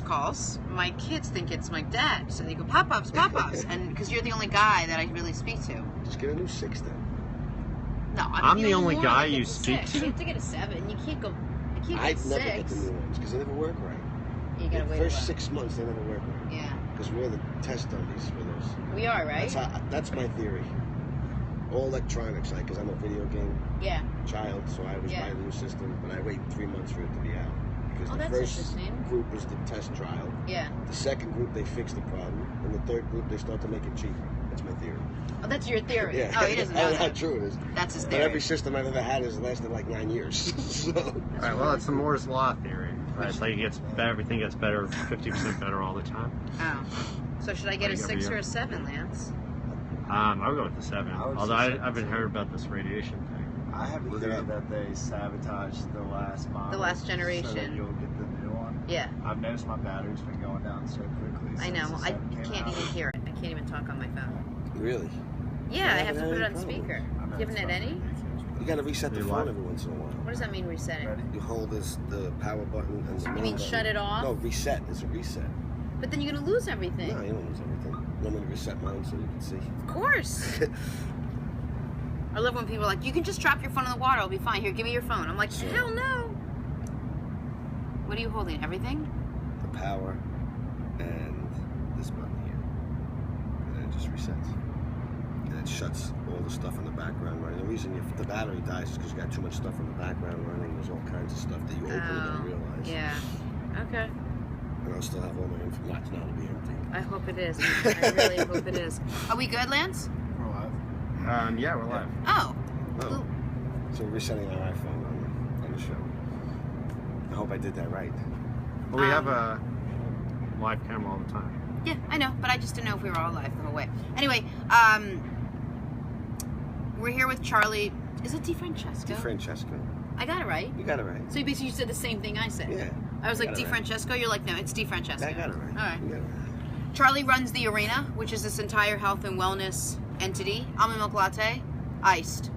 calls, my kids think it's my dad. So they go, Pop-Pops, Pop-Pops. And because you're the only guy that I really speak to. Just get a new 6 then. No, I'm the only guy you speak to. You have to get a 7. You can't go. You can't I'd get 6. never get the new ones because they never work right. You gotta wait. The first 6 months they never work right. Yeah. Because we're the test dummies for those. We are, right? That's my theory. All electronics, because I'm a video game child, so I was buying the new system, but I wait 3 months for it to be out. Because the first group is the test trial. Yeah. The second group, they fix the problem. And the third group, they start to make it cheaper. That's my theory. Oh, that's your theory? Yeah. Oh, he doesn't know that. How true it is. That's his But theory. every system I've ever had has lasted like 9 years. So. Right, well, it's the Moore's Law theory. Right? It's like everything gets better, 50% better all the time. Oh. So should I get a 6 or a 7, Lance? I would go with the 7. Although I've been heard about this radiation thing. I have a theory that they sabotaged the last model. The last generation. So that you'll get the new one. Yeah. I've noticed my battery's been going down so quickly. I know. I can't out. even hear it. I can't even talk on my phone. Really? Yeah, I have to put it on speaker. You haven't had any? You gotta reset the phone every once in a while. What does that mean, reset it? You hold the power button and the You mean shut it off? No, reset. It's a reset. But then you're going to lose everything. No, you don't lose everything. I'm going to reset mine so you can see. Of course. I love when people are like, you can just drop your phone in the water, it'll be fine. Here, give me your phone. I'm like, hell no. What are you holding? Everything? The power and this button here. And then it just resets. And it shuts all the stuff in the background running. The reason the battery dies is because you got too much stuff in the background running. There's all kinds of stuff that you open and don't realize. Yeah. Okay. And I'll still have all my information. Now it'll be empty. I hope it is. I really hope it is. Are we good, Lance? We're live. Yeah, we're live. Oh. Oh. So we're resetting our iPhone on the show. I hope I did that right. Well, we have a live camera all the time. Yeah, I know, but I just didn't know if we were all live the whole way. Anyway, we're here with Charlie. Is it DeFrancesco? DeFrancesco. I got it right. You got it right. So you basically said the same thing I said. Yeah. I was like, DeFrancesco? You're like, no, it's DeFrancesco. I got it right. All right. You got it right. Charlie runs the Arena, which is this entire health and wellness entity. Almond milk latte, iced.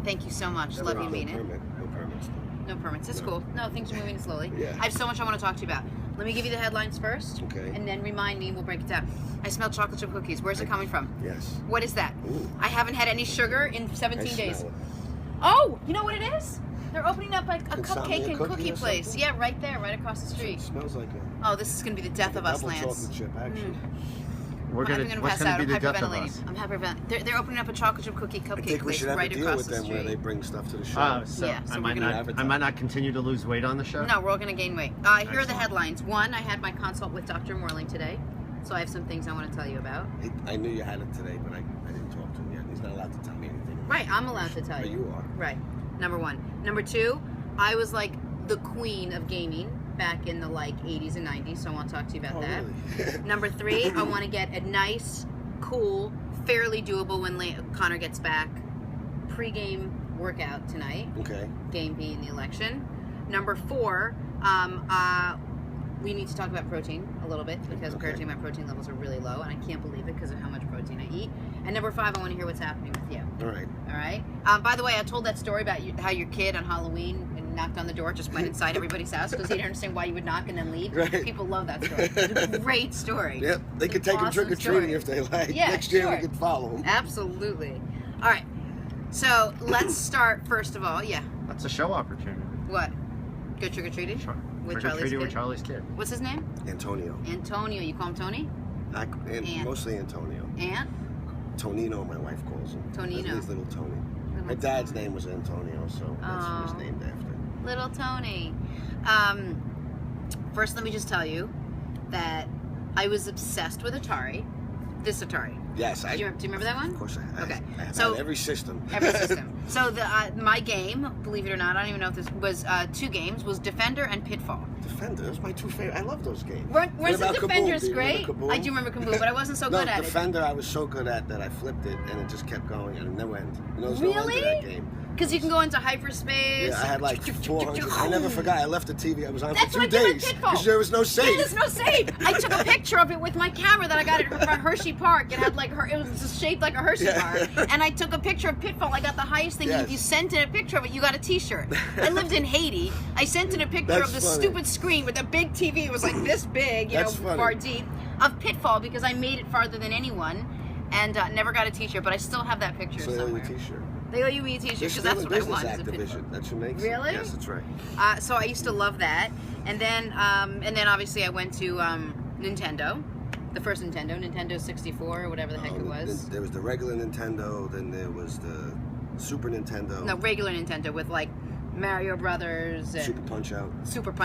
Thank you so much. Love you, mean it. No permits. No permits. It's cool. No, things are moving slowly. Yeah. I have so much I want to talk to you about. Let me give you the headlines first. Okay. And then remind me, we'll break it down. I smell chocolate chip cookies. Where's it coming from? Yes. What is that? Ooh. I haven't had any sugar in 17 days. Smell it. Oh, you know what it is? They're opening up like a Insomnia cupcake and cookie or place. something? Yeah, right there, right across the street. It smells like a Oh, this is going to be the death of us, double Lance. chocolate chip, actually. What's I'm going pass out. to I'm be the death of hyperventilating. us? I'm hyperventilating. They're opening up a chocolate chip cupcake I think we place should have right a deal across with the them street. where they bring stuff to the show. So, Yeah, so I we're might gonna not continue to lose weight on the show? No, we're all going to gain weight. Here are the Excellent. headlines. One, I had my consult with Dr. Morling today, so I have some things I want to tell you about. I knew you had it today, but I didn't talk to him yet. He's not allowed to tell me anything. Right, I'm allowed to tell But you. you are. Right, number one. Number two, I was like the queen of gaming back in the 80s and 90s, so I want to talk to you about that. Really? Number three, I want to get a nice, cool, fairly doable when Connor gets back pre-game workout tonight. Okay. Game being the election. Number four, we need to talk about protein a little bit because apparently my protein levels are really low and I can't believe it because of how much protein I eat. And number five, I want to hear what's happening with you. All right. All right. By the way, I told that story about how your kid on Halloween and knocked on the door, just went inside everybody's house because he didn't understand why you would knock and then leave. Right. People love that story. It's a great story. Yep. They could take him awesome trick-or-treating story. if they like. Yeah, Next year sure. we could follow him. Absolutely. All right. So let's start first of all. Yeah. That's a show opportunity. What? Go trick-or-treating? Sure. With Trick-or-treating with Charlie's kid. What's his name? Antonio. Antonio. You call him Tony? Mostly Antonio. Aunt? Tonino, my wife calls him. Tonino. His little Tony. My dad's name was Antonio, so that's who he's named after. Little Tony. First, let me just tell you that I was obsessed with Atari. This Atari. Yes, Do you remember that one? Of course I have. Okay. I have So- had every system. Every system. So my game, believe it or not, I don't even know if this was two games, was Defender and Pitfall. Defender, those are my two favorite. I love those games. Wasn't about Kaboom? Defender's Do you remember great? Kaboom? I do remember Kaboom, but I wasn't so good at Defender I was so good at that I flipped it and it just kept going and no end. You know, there's no end to Really? that game. Because you can go into hyperspace. Yeah, I had like 400. I never forgot. I left the TV. I was on That's for what 2 I did days with Pitfall. because there was no Yeah, save. there's no save. I took a picture of it with my camera that I got at Hershey Park. It had it was shaped like a Hershey bar. And I took a picture of Pitfall. I got the highest was thinking if you sent in a picture of it, you got a T-shirt. I lived in Haiti. I sent in a picture of the stupid screen with a big TV. It was like this big, you know, far deep, of Pitfall because I made it farther than anyone, and never got a T-shirt. But I still have that picture somewhere. So they owe you a T-shirt. They owe you me a T-shirt because that's what I want. Activision. That's who makes Really? it. Yes, that's right. So I used to love that, and then obviously I went to Nintendo, the first Nintendo 64 or whatever the heck it was. There was the regular Nintendo, then there was the Super Nintendo. No, regular Nintendo with like Mario Brothers and Super Punch Out.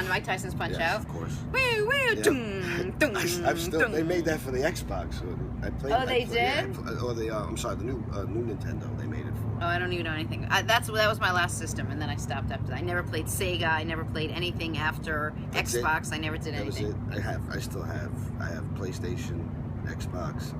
Mike Tyson's Punch Out. Of course. Woo woo! Yeah. I've still. They made that for the Xbox. I played. Oh, they did. Yeah, or the I'm sorry, the new Nintendo. They made it for. Oh, I don't even know anything. That was my last system, and then I stopped after that. I never played Sega. I never played anything after Xbox. I never did anything. That was it. I still have. I have PlayStation, Xbox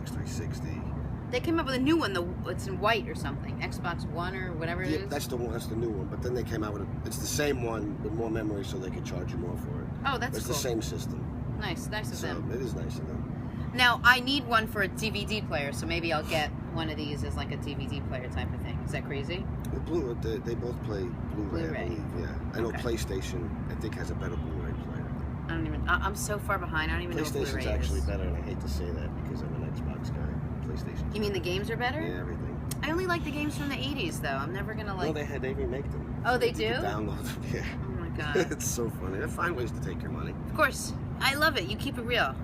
360. They came up with a new one. It's in white or something. Xbox One or whatever it is. That's the one. That's the new one. But then they came out with it's the same one with more memory, so they could charge you more for it. Oh, that's It's cool. the same system. Nice of them. It is nice of them. Now I need one for a DVD player, so maybe I'll get one of these as like a DVD player type of thing. Is that crazy? The they both play Blu-ray. I believe. Yeah, I know Okay. PlayStation. I think has a better Blu-ray player. I don't even. I'm so far behind. I don't even know what Blu-ray PlayStation's is. actually better, and I hate to say that because I'm an Xbox guy. PlayStation. You mean the games are better? Yeah, everything. I only like the games from the 80s, though. I'm never gonna like. No, they remake them. Oh, they You do? can download them. Yeah. Oh my god. It's so funny. They find ways to take your money. Of course, I love it. You keep it real.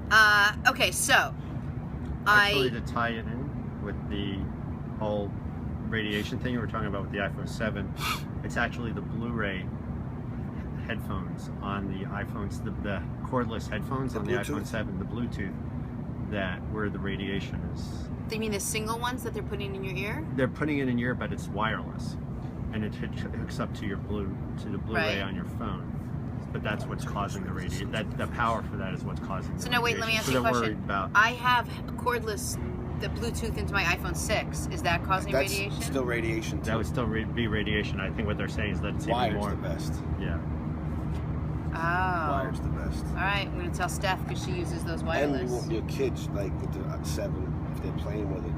Okay, so Actually, to tie it in with the whole radiation thing you were talking about with the iPhone 7, it's actually the Blu-ray headphones on the iPhones, the cordless headphones on the iPhone 7, the Bluetooth, that where the radiation is. Do you mean the single ones that they're putting in your ear? They're putting it in your ear, but it's wireless, and it hooks up to the Blu-ray Right. on your phone. But that's what's causing the radiation. The power for that is what's causing the So now wait, let me ask radiation. you a So they're question. worried about. I have cordless, the Bluetooth into my iPhone 6. Is that causing That's radiation? still radiation. That would still be radiation. I think what they're saying is that it's even Wired's more. the best. Yeah. Oh. Wired's the best. All right, we're gonna tell Steph because she uses those And wireless. you want your kids, like with the 7, if they're playing with it,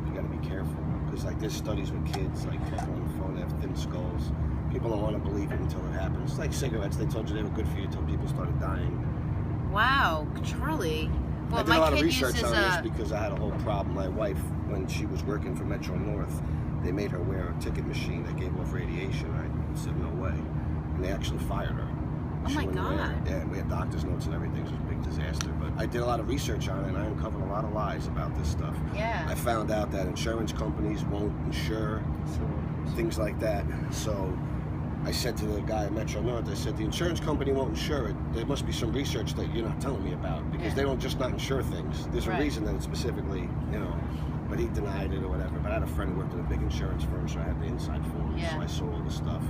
you got to be careful. Because like there's studies with kids, like talking on the phone, they have thin skulls. People don't want to believe it until it happens. It's like cigarettes. They told you they were good for you until people started dying. Wow, Charlie. Well, I did my a lot of kid research uses on this because I had a whole problem. My wife, when she was working for Metro North, they made her wear a ticket machine that gave off radiation. I said, no way. And they actually fired her. Oh my God. Yeah, we had doctor's notes and everything. It was a big disaster. But I did a lot of research on it, and I uncovered a lot of lies about this stuff. Yeah. I found out that insurance companies won't insure things like that. So I said to the guy at Metro North, I said, the insurance company won't insure it. There must be some research that you're not telling me about, because they don't just not insure things. There's a reason that it's specifically, but he denied it or whatever. But I had a friend who worked at a big insurance firm, so I had the inside forms, so I saw all the stuff.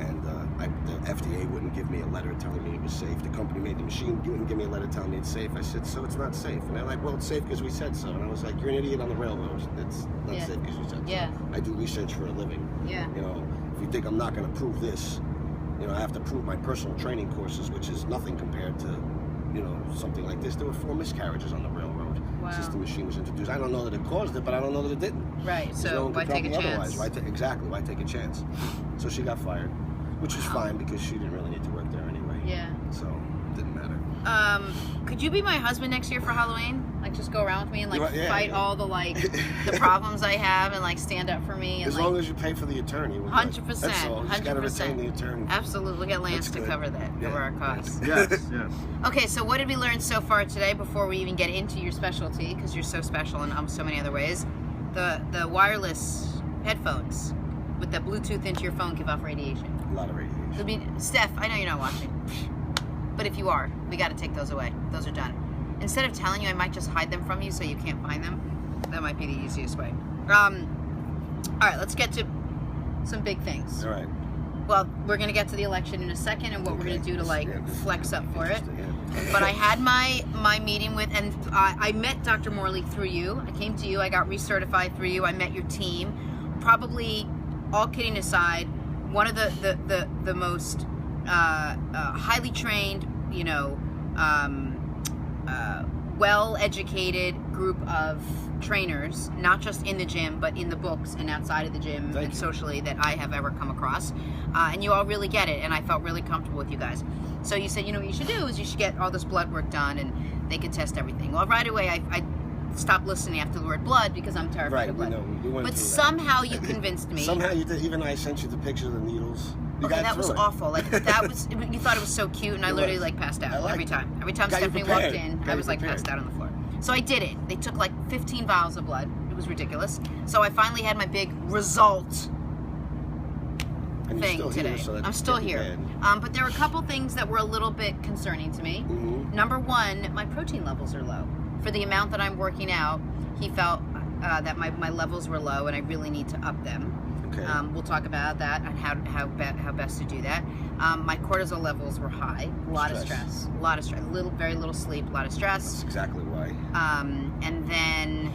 And the FDA wouldn't give me a letter telling me it was safe. The company made the machine, you wouldn't give me a letter telling me it's safe. I said, so it's not safe. And they're like, well, it's safe because we said so. And I was like, you're an idiot on the railroad. It's not safe because you said so. I do research for a living. If you think I'm not going to prove this, I have to prove my personal training courses, which is nothing compared to, something like this. There were 4 miscarriages on the railroad since the machine was introduced. I don't know that it caused it, but I don't know that it didn't. Right, so why take a chance? Exactly, why take a chance? So she got fired, which was fine because she didn't really need to work there anyway. Yeah. So it didn't matter. Could you be my husband next year for Halloween? Like, just go around with me and fight all the the problems I have and stand up for me. And, as long as you pay for the attorney. 100%. That's all. You just gotta retain the attorney. Absolutely. We'll get Lance to cover that, cover our costs. Yes. Okay, so what did we learn so far today before we even get into your specialty, because you're so special in so many other ways? The wireless headphones with the Bluetooth into your phone give off radiation. A lot of radiation. Steph, I know you're not watching, but if you are, we got to take those away. Those are done. Instead of telling you, I might just hide them from you so you can't find them. That might be the easiest way. All right, let's get to some big things. All right. Well, we're going to get to the election in a second and what we're going to do to flex up for it. But I had my meeting with, and I met Dr. Morley through you. I came to you. I got recertified through you. I met your team. Probably, all kidding aside, one of the most highly trained, well-educated, group of trainers, not just in the gym, but in the books and outside of the gym and socially that I have ever come across. And you all really get it, and I felt really comfortable with you guys. So you said, you know what you should do is you should get all this blood work done, and they could test everything. Well, right away, I stopped listening after the word blood because I'm terrified of blood. But somehow you convinced me. Somehow you did. Even I sent you the picture of the needles. Okay, that was awful. Like that was. You thought it was so cute, and I literally like passed out every time. Every time Stephanie walked in, I was like passed out on the floor. So I did it. They took like 15 vials of blood. It was ridiculous. So I finally had my big result thing today. So I'm still here. But there were a couple things that were a little bit concerning to me. Number one, my protein levels are low. For the amount that I'm working out, he felt that my levels were low, and I really need to up them. Okay. We'll talk about that and how best to do that. My cortisol levels were high. A lot of stress. Very little sleep. A lot of stress. That's exactly why. And then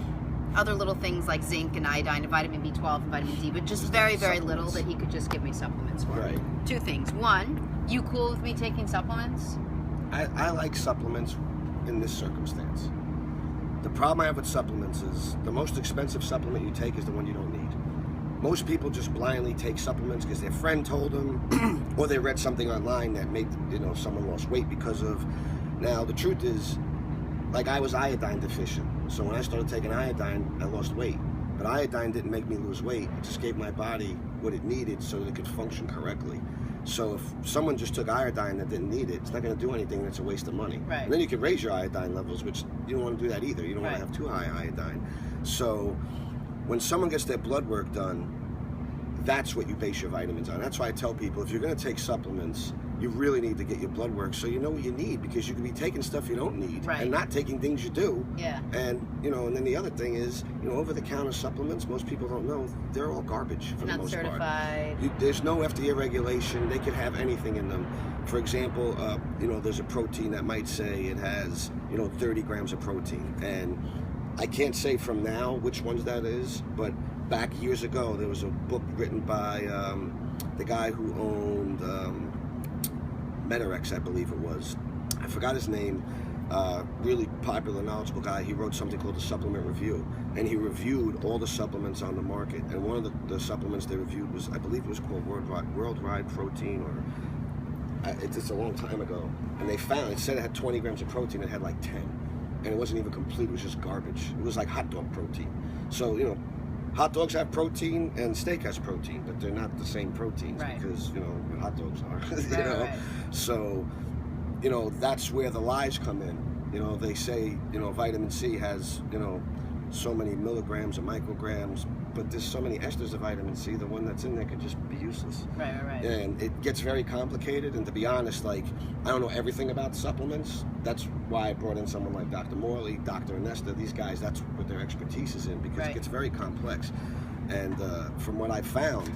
other little things like zinc and iodine and vitamin B12 and vitamin D, but just very little that he could just give me supplements for. Right. Two things. One, you cool with me taking supplements? I like supplements in this circumstance. The problem I have with supplements is the most expensive supplement you take is the one you don't need. Most people just blindly take supplements because their friend told them, or they read something online that made someone lost weight because of. Now the truth is, like I was iodine deficient, so when I started taking iodine, I lost weight. But iodine didn't make me lose weight; it just gave my body what it needed so that it could function correctly. So if someone just took iodine that didn't need it, it's not going to do anything, and it's a waste of money. Right. And then you can raise your iodine levels, which you don't want to do that either. You don't want to have too high iodine. So when someone gets their blood work done, that's what you base your vitamins on. That's why I tell people, if you're going to take supplements, you really need to get your blood work so you know what you need, because you can be taking stuff you don't need and not taking things you do. Yeah. And and then the other thing is, over-the-counter supplements, most people don't know, they're all garbage for the most part. Not certified. There's no FDA regulation. They could have anything in them. For example, there's a protein that might say it has, 30 grams of protein. And I can't say from now which ones that is, but back years ago, there was a book written by the guy who owned Metarex, I believe it was. I forgot his name. Really popular, knowledgeable guy. He wrote something called the Supplement Review, and he reviewed all the supplements on the market. And one of the supplements they reviewed was, I believe it was called Worldwide Protein, or it's a long time ago. And they found, it said it had 20 grams of protein. It had like 10, and it wasn't even complete. It was just garbage. It was like hot dog protein. So hot dogs have protein and steak has protein, but they're not the same proteins because hot dogs are. So that's where the lies come in. They say vitamin C has so many milligrams or micrograms, but there's so many esters of vitamin C. The one that's in there could just be useless. Right. And it gets very complicated. And to be honest, I don't know everything about supplements. That's why I brought in someone like Dr. Morley, Dr. Anesta. These guys, that's what their expertise is in, because it gets very complex. And from what I've found,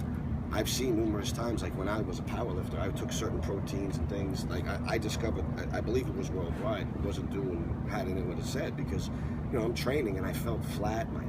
I've seen numerous times, like when I was a powerlifter, I took certain proteins and things. Like I discovered, I believe it was Worldwide. It wasn't had it in what it said, because I'm training and I felt flat. My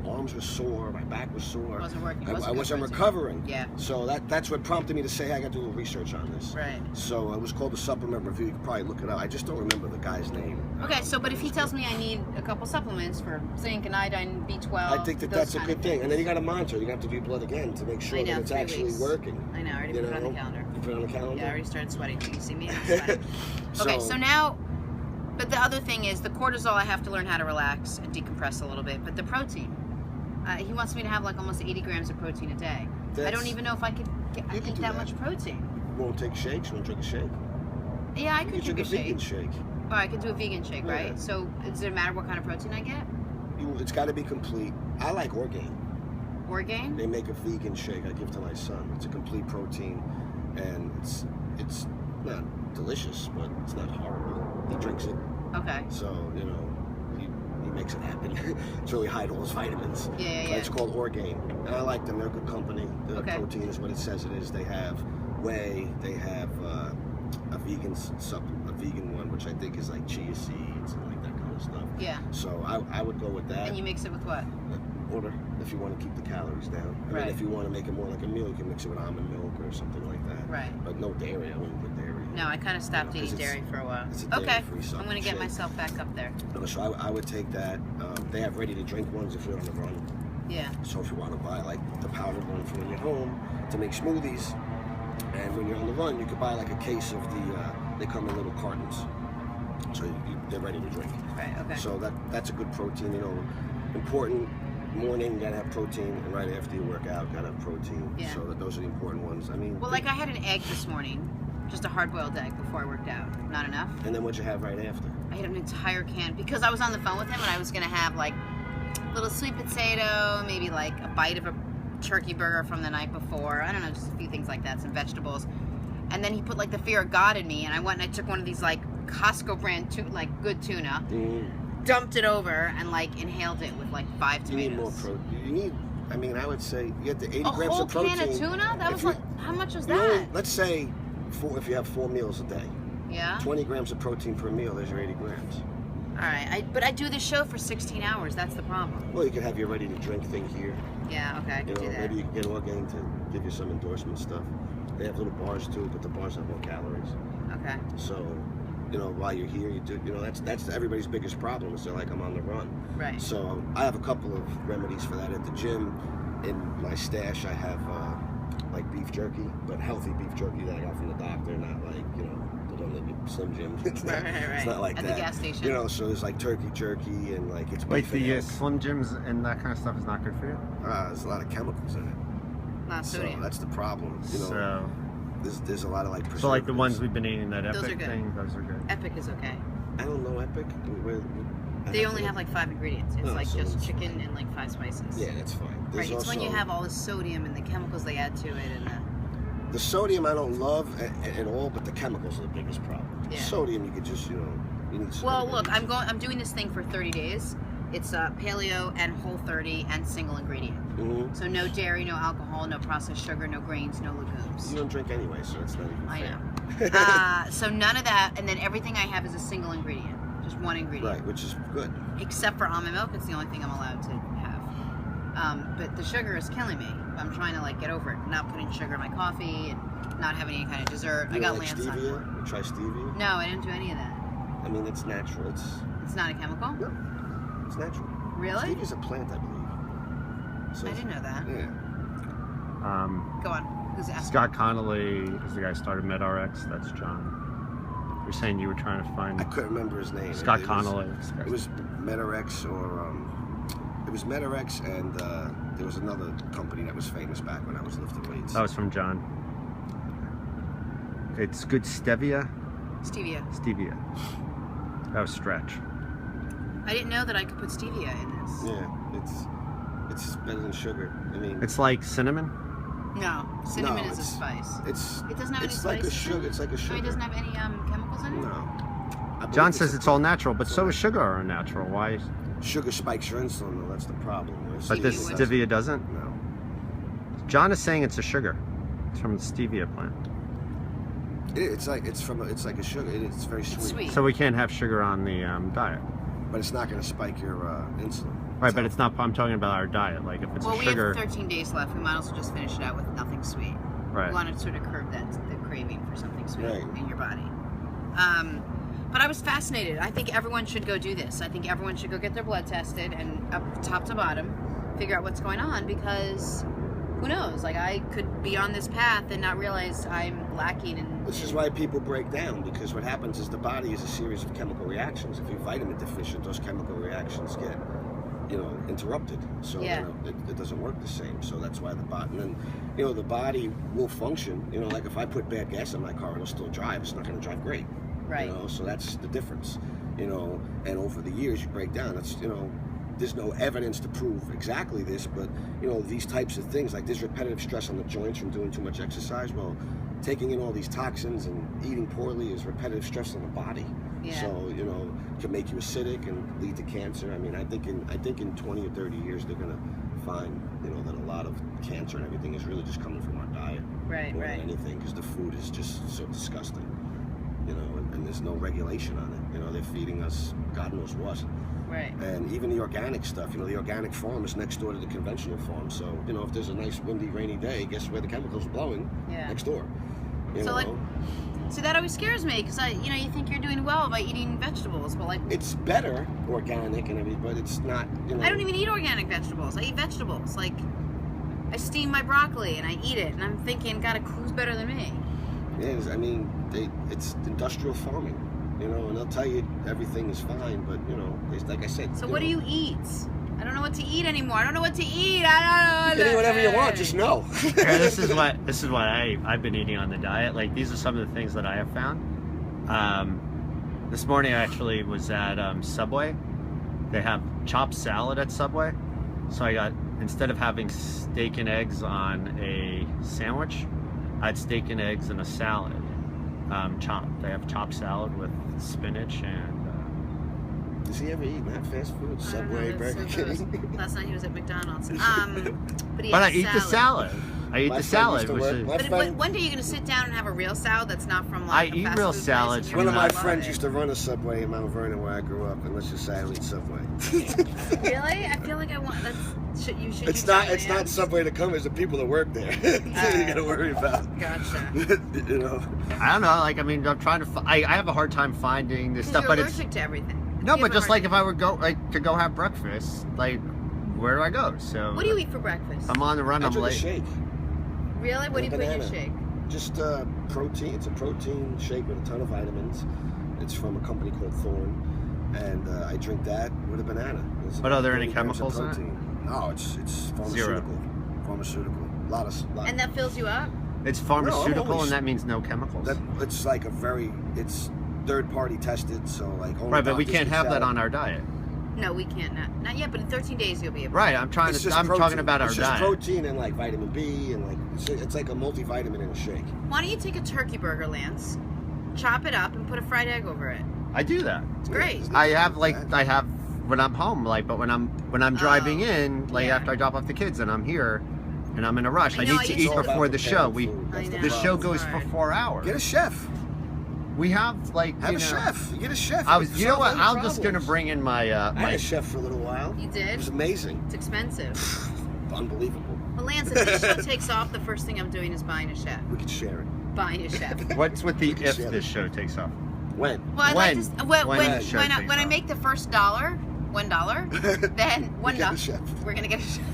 arms were sore, my back was sore. It wasn't working. I wasn't recovering. Yeah. So that's what prompted me to say, I got to do a little research on this. Right. So it was called the Supplement Review. You can probably look it up. I just don't remember the guy's name. Okay, so but if he tells me I need a couple supplements for zinc and iodine, B12, I think that's a good thing. And then you got to monitor. You have to do blood again to make sure that it's actually working. I know. I already put it on the calendar. You put it on the calendar? Yeah, I already started sweating. Do you see me? I'm sweating. Okay, so now. But the other thing is the cortisol. I have to learn how to relax and decompress a little bit. But the protein. He wants me to have like almost 80 grams of protein a day. I don't even know if I could eat that much protein. You won't take shakes? You won't drink a shake? Yeah, I could drink a vegan shake. Oh, I could do a vegan shake, right? So does it matter what kind of protein I get? It's got to be complete. I like Orgain. Orgain? They make a vegan shake I give to my son. It's a complete protein, and it's not delicious, but it's not horrible. He drinks it. Okay. So, he makes it happen. It's really high to all those vitamins. Yeah. It's called Orgain. And I like them. They're a good company. The protein is what it says it is. They have whey. They have a vegan one, which I think is like chia seeds and like that kind of stuff. Yeah. So I would go with that. And you mix it with what? Water, if you want to keep the calories down. And then if you want to make it more like a meal, you can mix it with almond milk or something like that. Right. But no dairy. I wouldn't put dairy. No, I kind of stopped You know, 'cause eating dairy for a while. it's a Okay, dairy-free I'm gonna get shake. myself back up there. No, so I would take that. They have ready-to-drink ones if you're on the run. Yeah. So if you want to buy like the powdered one for when you're home to make smoothies, and when you're on the run, you could buy like a case of the. They come in little cartons, so they're ready to drink. Right. Okay. So that's a good protein. You know, important morning, you gotta have protein, and right after you work out, gotta have protein. Yeah. So those are the important ones. I mean. Well, like I had an egg this morning, just a hard-boiled egg before I worked out. Not enough. And then what'd you have right after? I had an entire can because I was on the phone with him and I was gonna have like a little sweet potato, maybe like a bite of a turkey burger from the night before. I don't know, just a few things like that, some vegetables. And then he put like the fear of God in me, and I went and I took one of these like Costco brand good tuna, dumped it over, and like inhaled it with like 5 tomatoes. You need more protein. You need. I mean, I would say you get the 80 grams whole of protein. can of tuna? That was like, how much was You only, that? let's say if you have 4 meals a day, Yeah. 20 grams of protein per meal. There's your 80 grams. All right, but I do this show for 16 hours. That's the problem. Well, you could have your ready-to-drink thing here. Yeah. Okay, I You can know, do that. maybe you can get Orgain to give you some endorsement stuff. They have little bars too, but the bars have more calories. Okay. So, you know, while you're here, you do. You know, that's everybody's biggest problem is they're like, I'm on the run. Right. So I have a couple of remedies for that at the gym. In my stash, I have like beef jerky, but healthy beef jerky that I got from the doctor, not like the one that you Slim Jim. It's not, Right. It's not like At that. the gas station. You know, so there's like turkey jerky and like it's. Wait, beef and the elk. Slim Jims and that kind of stuff is not good for you? There's a lot of chemicals in it. Not So sodium. that's the problem. You know, So, there's a lot of like. so like the ones preservatives. we've been eating, that Those are Epic good. thing, those are good. Epic is okay. I don't know Epic. They only have like 5 ingredients. It's Oh, like so just it's chicken fine. and like 5 spices. Yeah, that's fine. Right. There's It's when you also- have all the sodium and the chemicals they add to it, and the sodium I don't love at all, but the chemicals are the biggest problem. Yeah. Sodium you could just you need. well, sodium. look, I'm doing this thing for 30 days. It's paleo and Whole30 and single ingredient. Mhm. So no dairy, no alcohol, no processed sugar, no grains, no You legumes. don't drink anyway, so it's not even I fair. know. So none of that, and then everything I have is a single ingredient, just one ingredient. Right, which is good. Except for almond milk, it's the only thing I'm allowed to have. But the sugar is killing me. I'm trying to like get over it. Not putting sugar in my coffee and not having any kind of dessert. You I got like Lance on board. stevia? You try stevia? No, I didn't do any of that. I mean, it's natural. It's not a chemical? No, it's natural. Really? Stevia's a plant, I believe. So I didn't know that. Yeah. Go on. Who's asking? Scott Connolly is the guy who started MedRx. That's John. You're saying you were trying to find I couldn't remember his name. Scott It was- Connolly. It was MedRx or it was MedRx and there was another company that was famous back when I was lifting weights. That was from John. It's good stevia. Stevia. That was Stretch. I didn't know that I could put stevia in this. Yeah, it's better than sugar. I mean, It's like cinnamon. No, cinnamon No, is a it's- spice. it It doesn't have it's any like a spices in sugar. it? It's like a So sugar. it doesn't have any chemicals in it? No. I believe John says it's all natural, but it's so all is sugar are natural. Why? Sugar spikes your insulin, though. That's the problem. But this would- stevia doesn't. No. John is saying it's a sugar. It's from the stevia plant. It's like a sugar. It's very sweet. sweet. So we can't have sugar on the diet. But it's not going to spike your insulin. Right, but it's not. I'm talking about our diet. Like if it's Well, a we sugar. have 13 days left. We might as well just finish it out with nothing sweet. Right. We want to sort of curb the craving for something sweet Right. in your body. But I was fascinated. I think everyone should go do this. I think everyone should go get their blood tested and up top to bottom figure out what's going on, because who knows? Like I could be on this path and not realize I'm lacking in. This is why people break down, because what happens is the body is a series of chemical reactions. If you're vitamin deficient, those chemical reactions get, interrupted. So Yeah. it doesn't work the same. So that's why the body, and then, the body will function. Like if I put bad gas in my car, it'll still drive. It's not going to drive great. Right. So that's the difference. And over the years you break down. It's there's no evidence to prove exactly this, but these types of things, like there's repetitive stress on the joints from doing too much exercise. Well, taking in all these toxins and eating poorly is repetitive stress on the body. Yeah. So it can make you acidic and lead to cancer. I mean, I think in 20 or 30 years they're gonna find that a lot of cancer and everything is really just coming from our diet Right. more Right. than anything, because the food is just so disgusting. And there's no regulation on it. They're feeding us God knows what. Right. And even the organic stuff, the organic farm is next door to the conventional farm. So, if there's a nice windy, rainy day, guess where the chemicals are blowing? Yeah. Next door. So, like, So that always scares me because you think you're doing well by eating vegetables, but like It's better organic and everything, but it's not. I don't even eat organic vegetables. I eat vegetables. Like I steam my broccoli and I eat it, and I'm thinking, God, who's better than me? It is. I mean, it's industrial farming, and they'll tell you everything is fine, but like I said. So what do you eat? I don't know what to eat anymore. I don't know what to eat. I don't know. You can eat whatever you want. Just know. Yeah, this is what I've been eating on the diet. Like these are some of the things that I have found. This morning I actually was at Subway. They have chopped salad at Subway. So I got, instead of having steak and eggs on a sandwich, I had steak and eggs in a salad. Chopped. They have chopped salad with spinach and. Does he ever eat that fast food? Subway, Burger King? Last night he was at McDonald's. But I eat the salad. I eat the salad. But one day you're going to sit down and have a real salad that's not from like I eat real salads. One of my friends used to run a Subway in Mount Vernon where I grew up, and let's just say I don't eat Subway. Really? I feel like I want. You should. It's not Subway to come. It's the people that work there. So you got to worry about. Gotcha. I don't know. Like I'm trying to. I have a hard time finding this stuff, you're but allergic to everything. No, but just like if I were to go have breakfast, like where do I go? So what do you eat for breakfast? I'm on the run. I'm late. A shake. Really? What do you put in your shake? Just protein. It's a protein shake with a ton of vitamins. It's from a company called Thorne, and I drink that with a banana. But are there any chemicals in it? No, it's pharmaceutical. Zero. Pharmaceutical. Lot. And that fills you up? It's pharmaceutical, and that means no chemicals. It's like it's third-party tested, so like. Right, but we can't have that on our diet. No, we can't. Not yet, but in 13 days you'll be able to. Right, I'm talking about our diet. It's just protein and like vitamin B and like it's like a multivitamin in a shake. Why don't you take a turkey burger, Lance, chop it up and put a fried egg over it? I do that. It's great. I have when I'm home, like, but when I'm driving in, like after I drop off the kids and I'm here and I'm in a rush, I need to eat before the show. The show goes for 4 hours. Get a chef. We have a chef. You get a chef. You know what? I'm just gonna bring in my. I had a chef for a little while. You did? It was amazing. It's expensive. Unbelievable. Well, Lance, if this show takes off, the first thing I'm doing is buying a chef. We could share it. Buying a chef. What's with the if this show takes off? When? Well, when I off. make the first $1, then $1. We're gonna get a chef.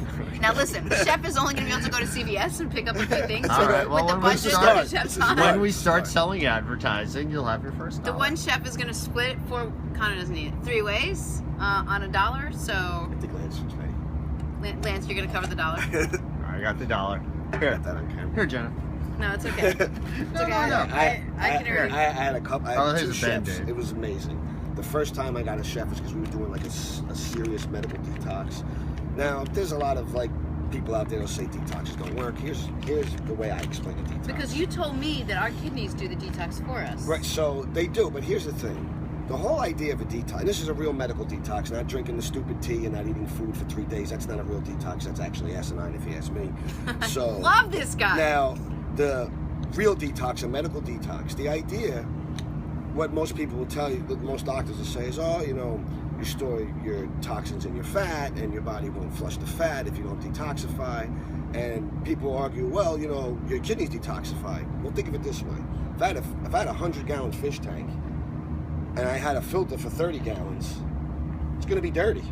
Now listen, the chef is only going to be able to go to CVS and pick up a few things. All right. Well, with the budget that the chef's on. When we start selling advertising, you'll have your first $1. The one chef is going to split it for, Connor doesn't need it, 3 ways on $1. So I think Lance should pay. Lance, you're going to cover the $1. I got the $1. Here, got that on camera. Here, Jenna. No, it's okay. It's okay. I can already. I had a couple. I had 2 chefs. Band-Aid. It was amazing. The first time I got a chef was because we were doing like a serious medical detox. Now, there's a lot of like people out there that say detoxes don't work. Here's the way I explain a detox. Because you told me that our kidneys do the detox for us. Right, so they do, but here's the thing. The whole idea of a detox, and this is a real medical detox, not drinking the stupid tea and not eating food for 3 days. That's not a real detox. That's actually asinine if you ask me. So love this guy. Now, the real detox, a medical detox, the idea, what most people will tell you, what most doctors will say is, you store your toxins in your fat and your body won't flush the fat if you don't detoxify. And people argue, well, your kidneys detoxify. Well, think of it this way. If I had a 100-gallon fish tank and I had a filter for 30 gallons, it's going to be dirty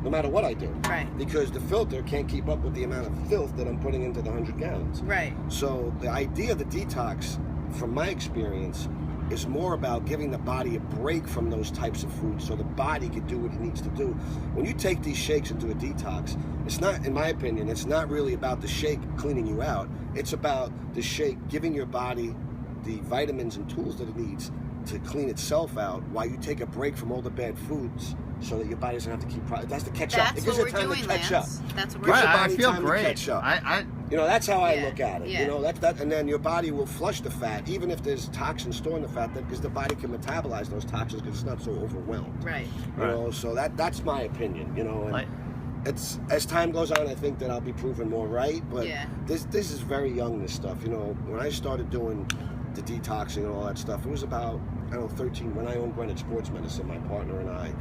no matter what I do. Right. Because the filter can't keep up with the amount of filth that I'm putting into the 100 gallons. Right. So the idea of the detox, from my experience, is more about giving the body a break from those types of foods so the body can do what it needs to do. When you take these shakes and do a detox, it's not, in my opinion, it's not really about the shake cleaning you out. It's about the shake giving your body the vitamins and tools that it needs to clean itself out while you take a break from all the bad foods so that your body doesn't have to keep... It has to catch up. That's It gives what it we're time doing, to catch Lance. up. That's what Gives we're your Right, body I feel time to great. catch up. I that's how I Yeah, look at it. yeah. That, and then your body will flush the fat, even if there's toxins stored in the fat, because the body can metabolize those toxins because it's not so overwhelmed. Right. So that's my opinion. And it's as time goes on, I think that I'll be proven more right. But this is very young. This stuff. When I started doing the detoxing and all that stuff, it was about 13. When I owned Greenwich Sports Medicine, my partner and I,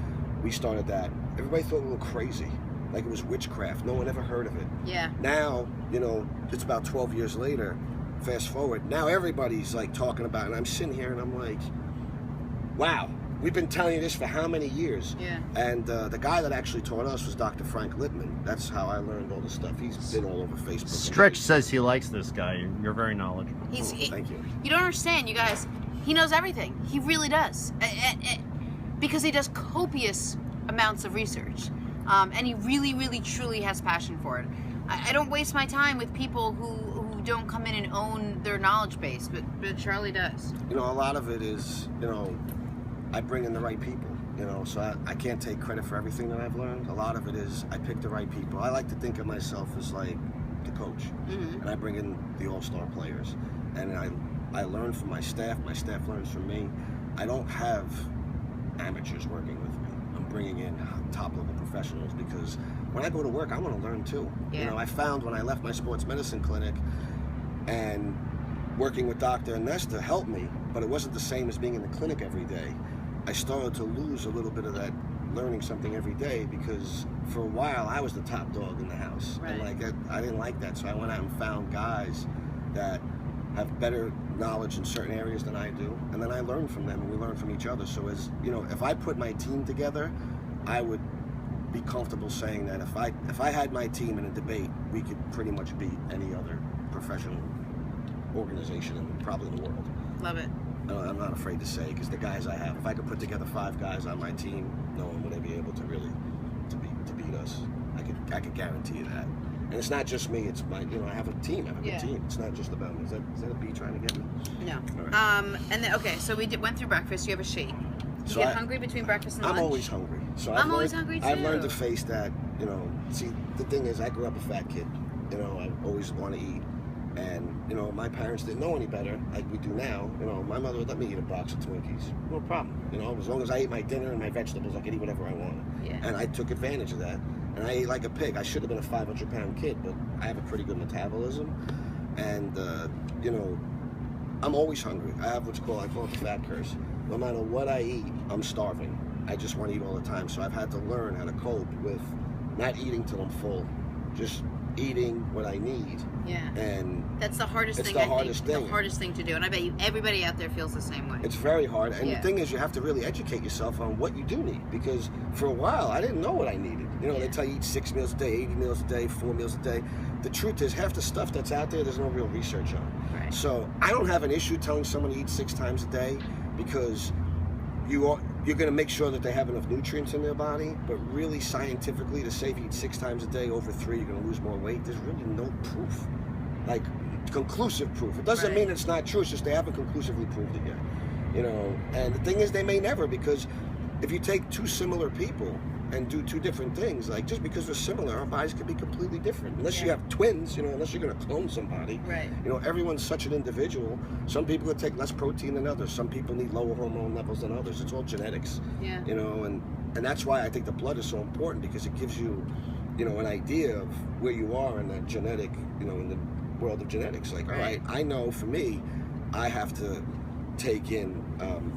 we started that. Everybody thought we were crazy. Like it was witchcraft. No one ever heard of it. Yeah. Now, it's about 12 years later, fast forward, now everybody's like talking about it, and I'm sitting here and I'm like, wow, we've been telling you this for how many years? Yeah. And the guy that actually taught us was Dr. Frank Lippman. That's how I learned all this stuff. He's been all over Facebook. Stretch says he likes this guy. You're very knowledgeable. Thank you. You don't understand, you guys. He knows everything. He really does. Because he does copious amounts of research. And he really, really, truly has passion for it. I don't waste my time with people who don't come in and own their knowledge base, but Charlie does. You know, a lot of it is, you know, I bring in the right people, you know, so I can't take credit for everything that I've learned. A lot of it is I pick the right people. I like to think of myself as like the coach, and I bring in the all-star players, and I learn from my staff learns from me. I don't have amateurs working with me. I'm bringing in top-level professionals because when I go to work, I want to learn too. Yeah. You know, I found when I left my sports medicine clinic and working with Dr. Nesta helped me, but it wasn't the same as being in the clinic every day. I started to lose a little bit of that learning something every day because for a while I was the top dog in the house. Right. And like I didn't like that, so I went out and found guys that have better knowledge in certain areas than I do, and then I learn from them and we learn from each other. So as you know, if I put my team together, I would be comfortable saying that if I had my team in a debate, we could pretty much beat any other professional organization in probably the world. Love it. I'm not afraid to say, because the guys I have, if I could put together 5 guys on my team, no one would be able to really to beat us. I could guarantee you that. And it's not just me. It's my, you know, I have a team. I have a good team. It's not just about me. Is that a bee trying to get me? No. All right. And then okay, so we went through breakfast. You have a shake. You So get hungry between breakfast and lunch? I'm always hungry. So I'm always hungry, I've too. learned to face that. You know, see, the thing is, I grew up a fat kid. You know, I always want to eat. And, you know, my parents didn't know any better like we do now. You know, my mother would let me eat a box of Twinkies. No problem. You know, as long as I ate my dinner and my vegetables, I could eat whatever I wanted. Yeah. And I took advantage of that. And I ate like a pig. I should have been a 500-pound kid, but I have a pretty good metabolism. And, you know, I'm always hungry. I have I call it the fat curse. No matter what I eat, I'm starving. I just want to eat all the time. So I've had to learn how to cope with not eating till I'm full. Just eating what I need. Yeah. And that's the hardest thing. The hardest thing to do, and I bet you everybody out there feels the same way. It's very hard, and the thing is, you have to really educate yourself on what you do need, because for a while I didn't know what I needed. You know, they tell you eat 6 meals a day, 80 meals a day, 4 meals a day. The truth is, half the stuff that's out there's no real research on. Right. So I don't have an issue telling someone to eat 6 times a day, because you're going to make sure that they have enough nutrients in their body. But really, scientifically, to say if you eat 6 times a day over 3, you're going to lose more weight. There's really no proof, like conclusive proof. It doesn't mean it's not true. It's just they haven't conclusively proved it yet. You know, and the thing is, they may never, because if you take 2 similar people and do 2 different things, like just because they're similar, our bodies could be completely different. Unless you have twins, you know, unless you're going to clone somebody. Right. You know, everyone's such an individual. Some people would take less protein than others. Some people need lower hormone levels than others. It's all genetics. Yeah. You know, and that's why I think the blood is so important, because it gives you, you know, an idea of where you are in that genetic, you know, in the world of genetics. Like, all right, I know for me, I have to take in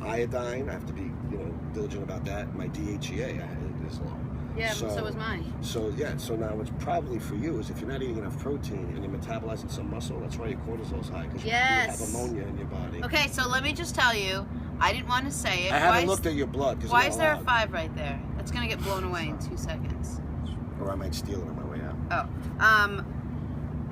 iodine. I have to be, you know, diligent about that. My DHEA is low. Yeah, so was mine. So so now what's probably for you is if you're not eating enough protein and you're metabolizing some muscle, that's why your cortisol's high, because you have ammonia in your body. Okay, so let me just tell you, I didn't want to say it. I haven't looked at your blood. Why is there a 5 right there? That's gonna get blown away in 2 seconds. Or I might steal it on my way out. Oh,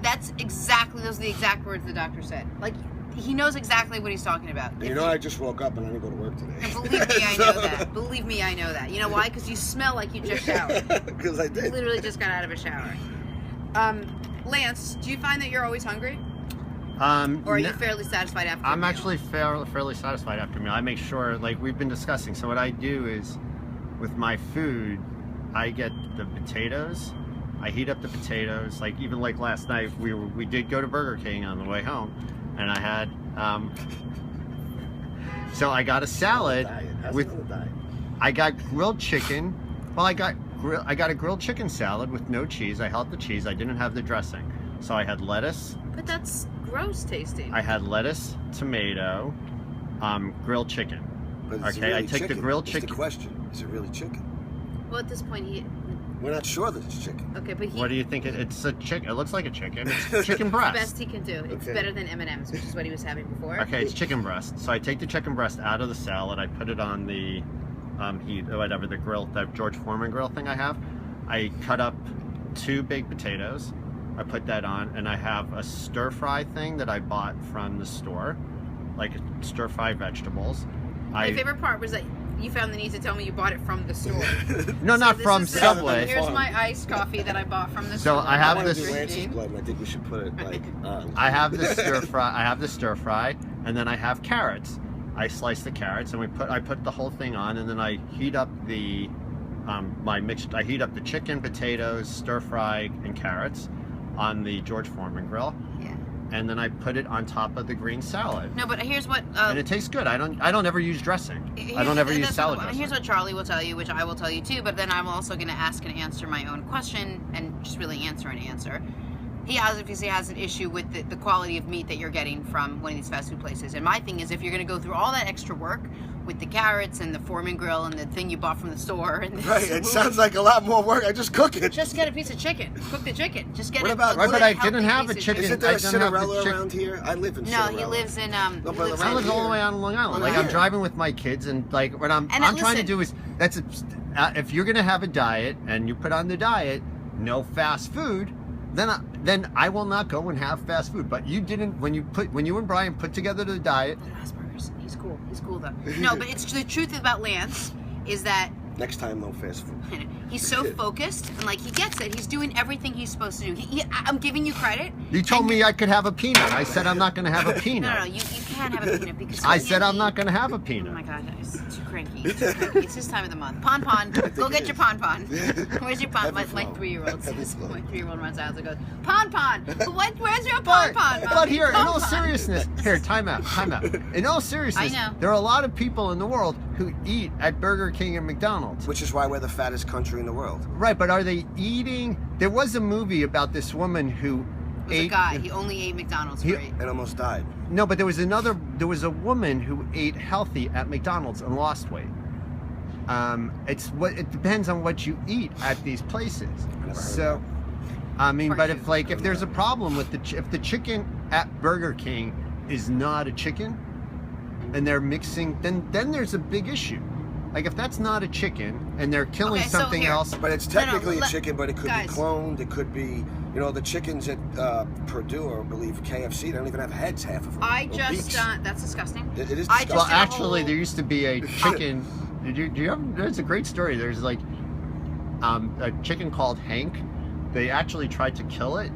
those are the exact words the doctor said. Like, he knows exactly what he's talking about. And you know, I just woke up and I didn't go to work today. And believe me, I know that. Believe me, I know that. You know why? Because you smell like you just showered. Because I did. You literally just got out of a shower. Lance, do you find that you're always hungry? Or are you fairly satisfied after I'm a meal? actually fairly satisfied after a meal. I make sure, like we've been discussing, so what I do is, with my food, I get the potatoes. I heat up the potatoes. Like, even like last night, we did go to Burger King on the way home, and I had so I got a salad with, I got grilled chicken. Well, I got a grilled chicken salad with no cheese. I held the cheese. I didn't have the dressing, so I had lettuce. But that's gross tasting. I had lettuce, tomato, grilled chicken. But okay, I take the grilled chicken. That's the question. Is it really chicken? Well, at this point, We're not sure that it's chicken. Okay, but What do you think? It's a chicken. It looks like a chicken. It's chicken breast. the best he can do. It's Okay. better than M&M's, which is what he was having before. Okay, it's chicken breast. So I take the chicken breast out of the salad. I put it on the heat, or whatever, the grill, that George Foreman grill thing I have. I cut up 2 big potatoes. I put that on, and I have a stir fry thing that I bought from the store, like stir fry vegetables. My favorite part was that you found the need to tell me you bought it from the store. No, So not this from is the- Subway. Here's my iced coffee that I bought from the store. So I have I want to this- do Lance's blood, and I think we should put it like. I have the stir fry. I have the stir fry, and then I have carrots. I slice the carrots, and I put the whole thing on, and then I heat up the I heat up the chicken, potatoes, stir fry, and carrots on the George Foreman grill, Yeah. and then I put it on top of the green salad. No, but here's what. And it tastes good. I don't ever use dressing. I don't ever use salad dressing. Here's what Charlie will tell you, which I will tell you too. But then I'm also going to ask and answer my own question, and just really answer an answer. He obviously has an issue with the quality of meat that you're getting from one of these fast food places. And my thing is, if you're going to go through all that extra work with the carrots and the Foreman grill and the thing you bought from the store, and Right, it sounds like a lot more work. I just cook it. just get a piece of chicken. Cook the chicken. Just get What it. about- Right, but I healthy didn't have a piece of chicken. Isn't there I a don't have the Cinderella chick- around here? I live in No, Cinderella. he lives in but he lives around I live in- all the way on Long Island. Like Well, I'm driving with my kids, and like what I'm And trying to listen- do is if you're gonna have a diet and you put on the diet no fast food, then I will not go and have fast food. But you didn't when you and Brian put together the diet. Asperger's. He's cool. He's cool though. No, but it's the truth about Lance is that Next time, no fast food. he's so focused and like he gets it. He's doing everything he's supposed to do. I'm giving you credit. You told And me I could have a peanut. I said I'm not gonna have a peanut. No, you can't have a peanut because I said I'm not gonna have a Oh peanut. my god, he's too cranky. He's too cranky. It's his time of the month. Pon Pon, go get your Pon Pon. Where's your Pon? My 3-year-old says, my 3-year-old runs out and goes, Pon Pon. Where's your Pon Pon? But here, in Pon all Pon." seriousness, here, time out. In all seriousness, I know. there are a lot of people in the world who eat at Burger King and McDonald's. Which is why we're the fattest country in the world. Right, but are they eating? There was a movie about this woman who It was a guy. He only ate McDonald's for And almost died. No, but there was a woman who ate healthy at McDonald's and lost weight. It depends on what you eat at these places. heard So, I mean, but if there's a problem with if the chicken at Burger King is not a chicken, and they're mixing, then there's a big issue. Like if that's not a chicken and they're killing Okay, so something here- else. But it's No, no, technically a let- chicken, but it could guys. be cloned. It could be, the chickens at Purdue, or I believe KFC, they don't even have heads, half of them. I Or just, beaks. that's disgusting. It is I disgusting. Well, did a actually, whole- there used to be a chicken. do you have? There's a great story. There's like a chicken called Hank. They actually tried to kill it,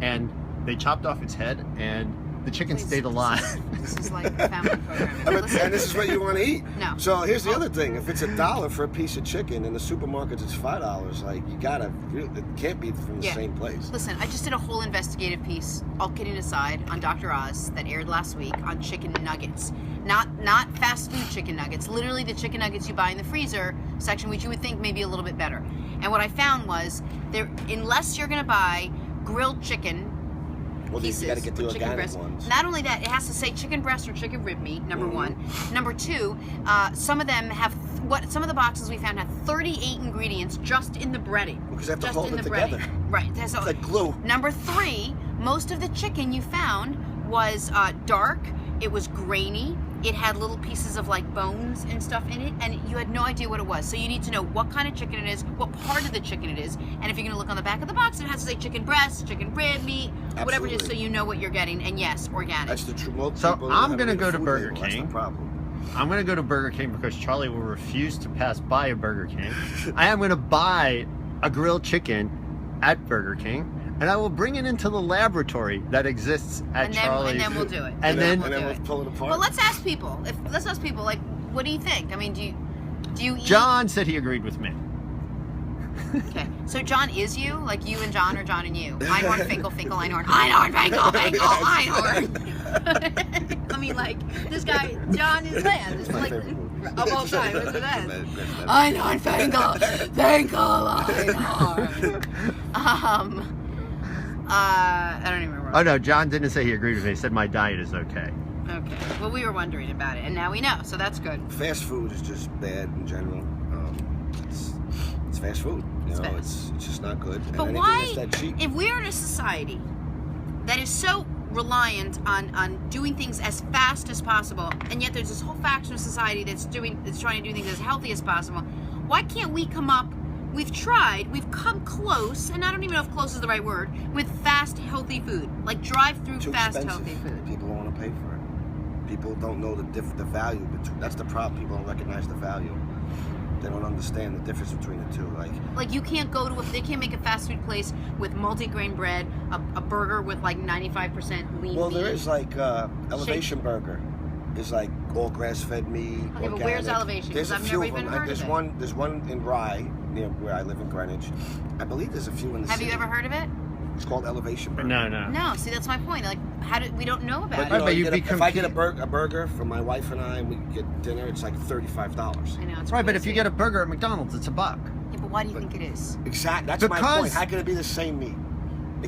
and they chopped off its head, and the chicken Please, stayed alive. This is like a family programming. And this is what you want to eat. No. So here's the other thing: if it's $1 for a piece of chicken in the supermarkets, it's $5. Like it can't be from the Yeah. same place. Listen, I just did a whole investigative piece, all kidding aside, on Dr. Oz that aired last week on chicken nuggets. Not fast food chicken nuggets, literally the chicken nuggets you buy in the freezer section, which you would think may be a little bit better. And what I found was, unless you're going to buy grilled chicken Well, pieces you got to get the or chicken organic breast. ones. Not only that, it has to say chicken breast or chicken rib meat, number one. Number two, some of them have, some of the boxes we found have 38 ingredients just in the breading. Because they have to just hold in it the together. breading. Right. So, It's like glue. Number three, most of the chicken you found was dark, it was grainy, it had little pieces of like bones and stuff in it, and you had no idea what it was. So you need to know what kind of chicken it is, what part of the chicken it is, and if you're gonna look on the back of the box, it has to say chicken breast, chicken rib meat, whatever it is, so Absolutely. you know what you're getting, and yes, organic. That's the truth. Most So people I'm have gonna a go to food Burger label. That's King. the problem. I'm gonna go to Burger King because Charlie will refuse to pass by a Burger King. I am gonna buy a grilled chicken at Burger King, and I will bring it into the laboratory that exists at and Charlie's. then we'll do it. And then we'll do we'll it. pull it apart. But let's ask people. Like, what do you think? I mean, do you eat? John said he agreed with me. Okay, so John is you, like you and John, or John and you? Einhorn, Finkel, Finkel, Einhorn, Einhorn, Finkel, Finkel, Einhorn. I mean, like this guy, John is Lance. It's my like favorite movie. of all time. What's it then? That's- Einhorn, Finkel, Finkel, Einhorn. I don't even remember. Oh no, John didn't say he agreed with me. He said my diet is okay. Okay, well, we were wondering about it, and now we know, so that's good. Fast food is just bad in general. It's fast food. You know, fast. it's just not good. But and why, anything that's that cheap. if we're in a society that is so reliant on doing things as fast as possible, and yet there's this whole faction of society that's trying to do things as healthy as possible, why can't we come up? We've come close, and I don't even know if close is the right word, with fast, healthy food, like drive-through Too fast, expensive. healthy food. People don't want to pay for it. People don't know the value between. That's the problem. People don't recognize the value. They don't understand the difference between the two. Like you can't go to they can't make a fast food place with multi-grain bread, a burger with like 95% lean well, meat. there is like Elevation Burger. Is like all grass-fed meat. Okay, organic. but where's Elevation? There's a I've few never of them. even heard There's of one. There's one in Rye, near where I live in Greenwich. I believe there's a few in the Have city. you ever heard of it? It's called Elevation Burger. No. No. See, that's my point. Like, we don't know about But, it? you know, but if I get a burger for my wife and I, and we get dinner, it's like $35. I know it's Right, but if crazy. you get a burger at McDonald's, it's $1. Yeah, but why do you think it is? Exactly. That's my Because- point. How can it be the same meat?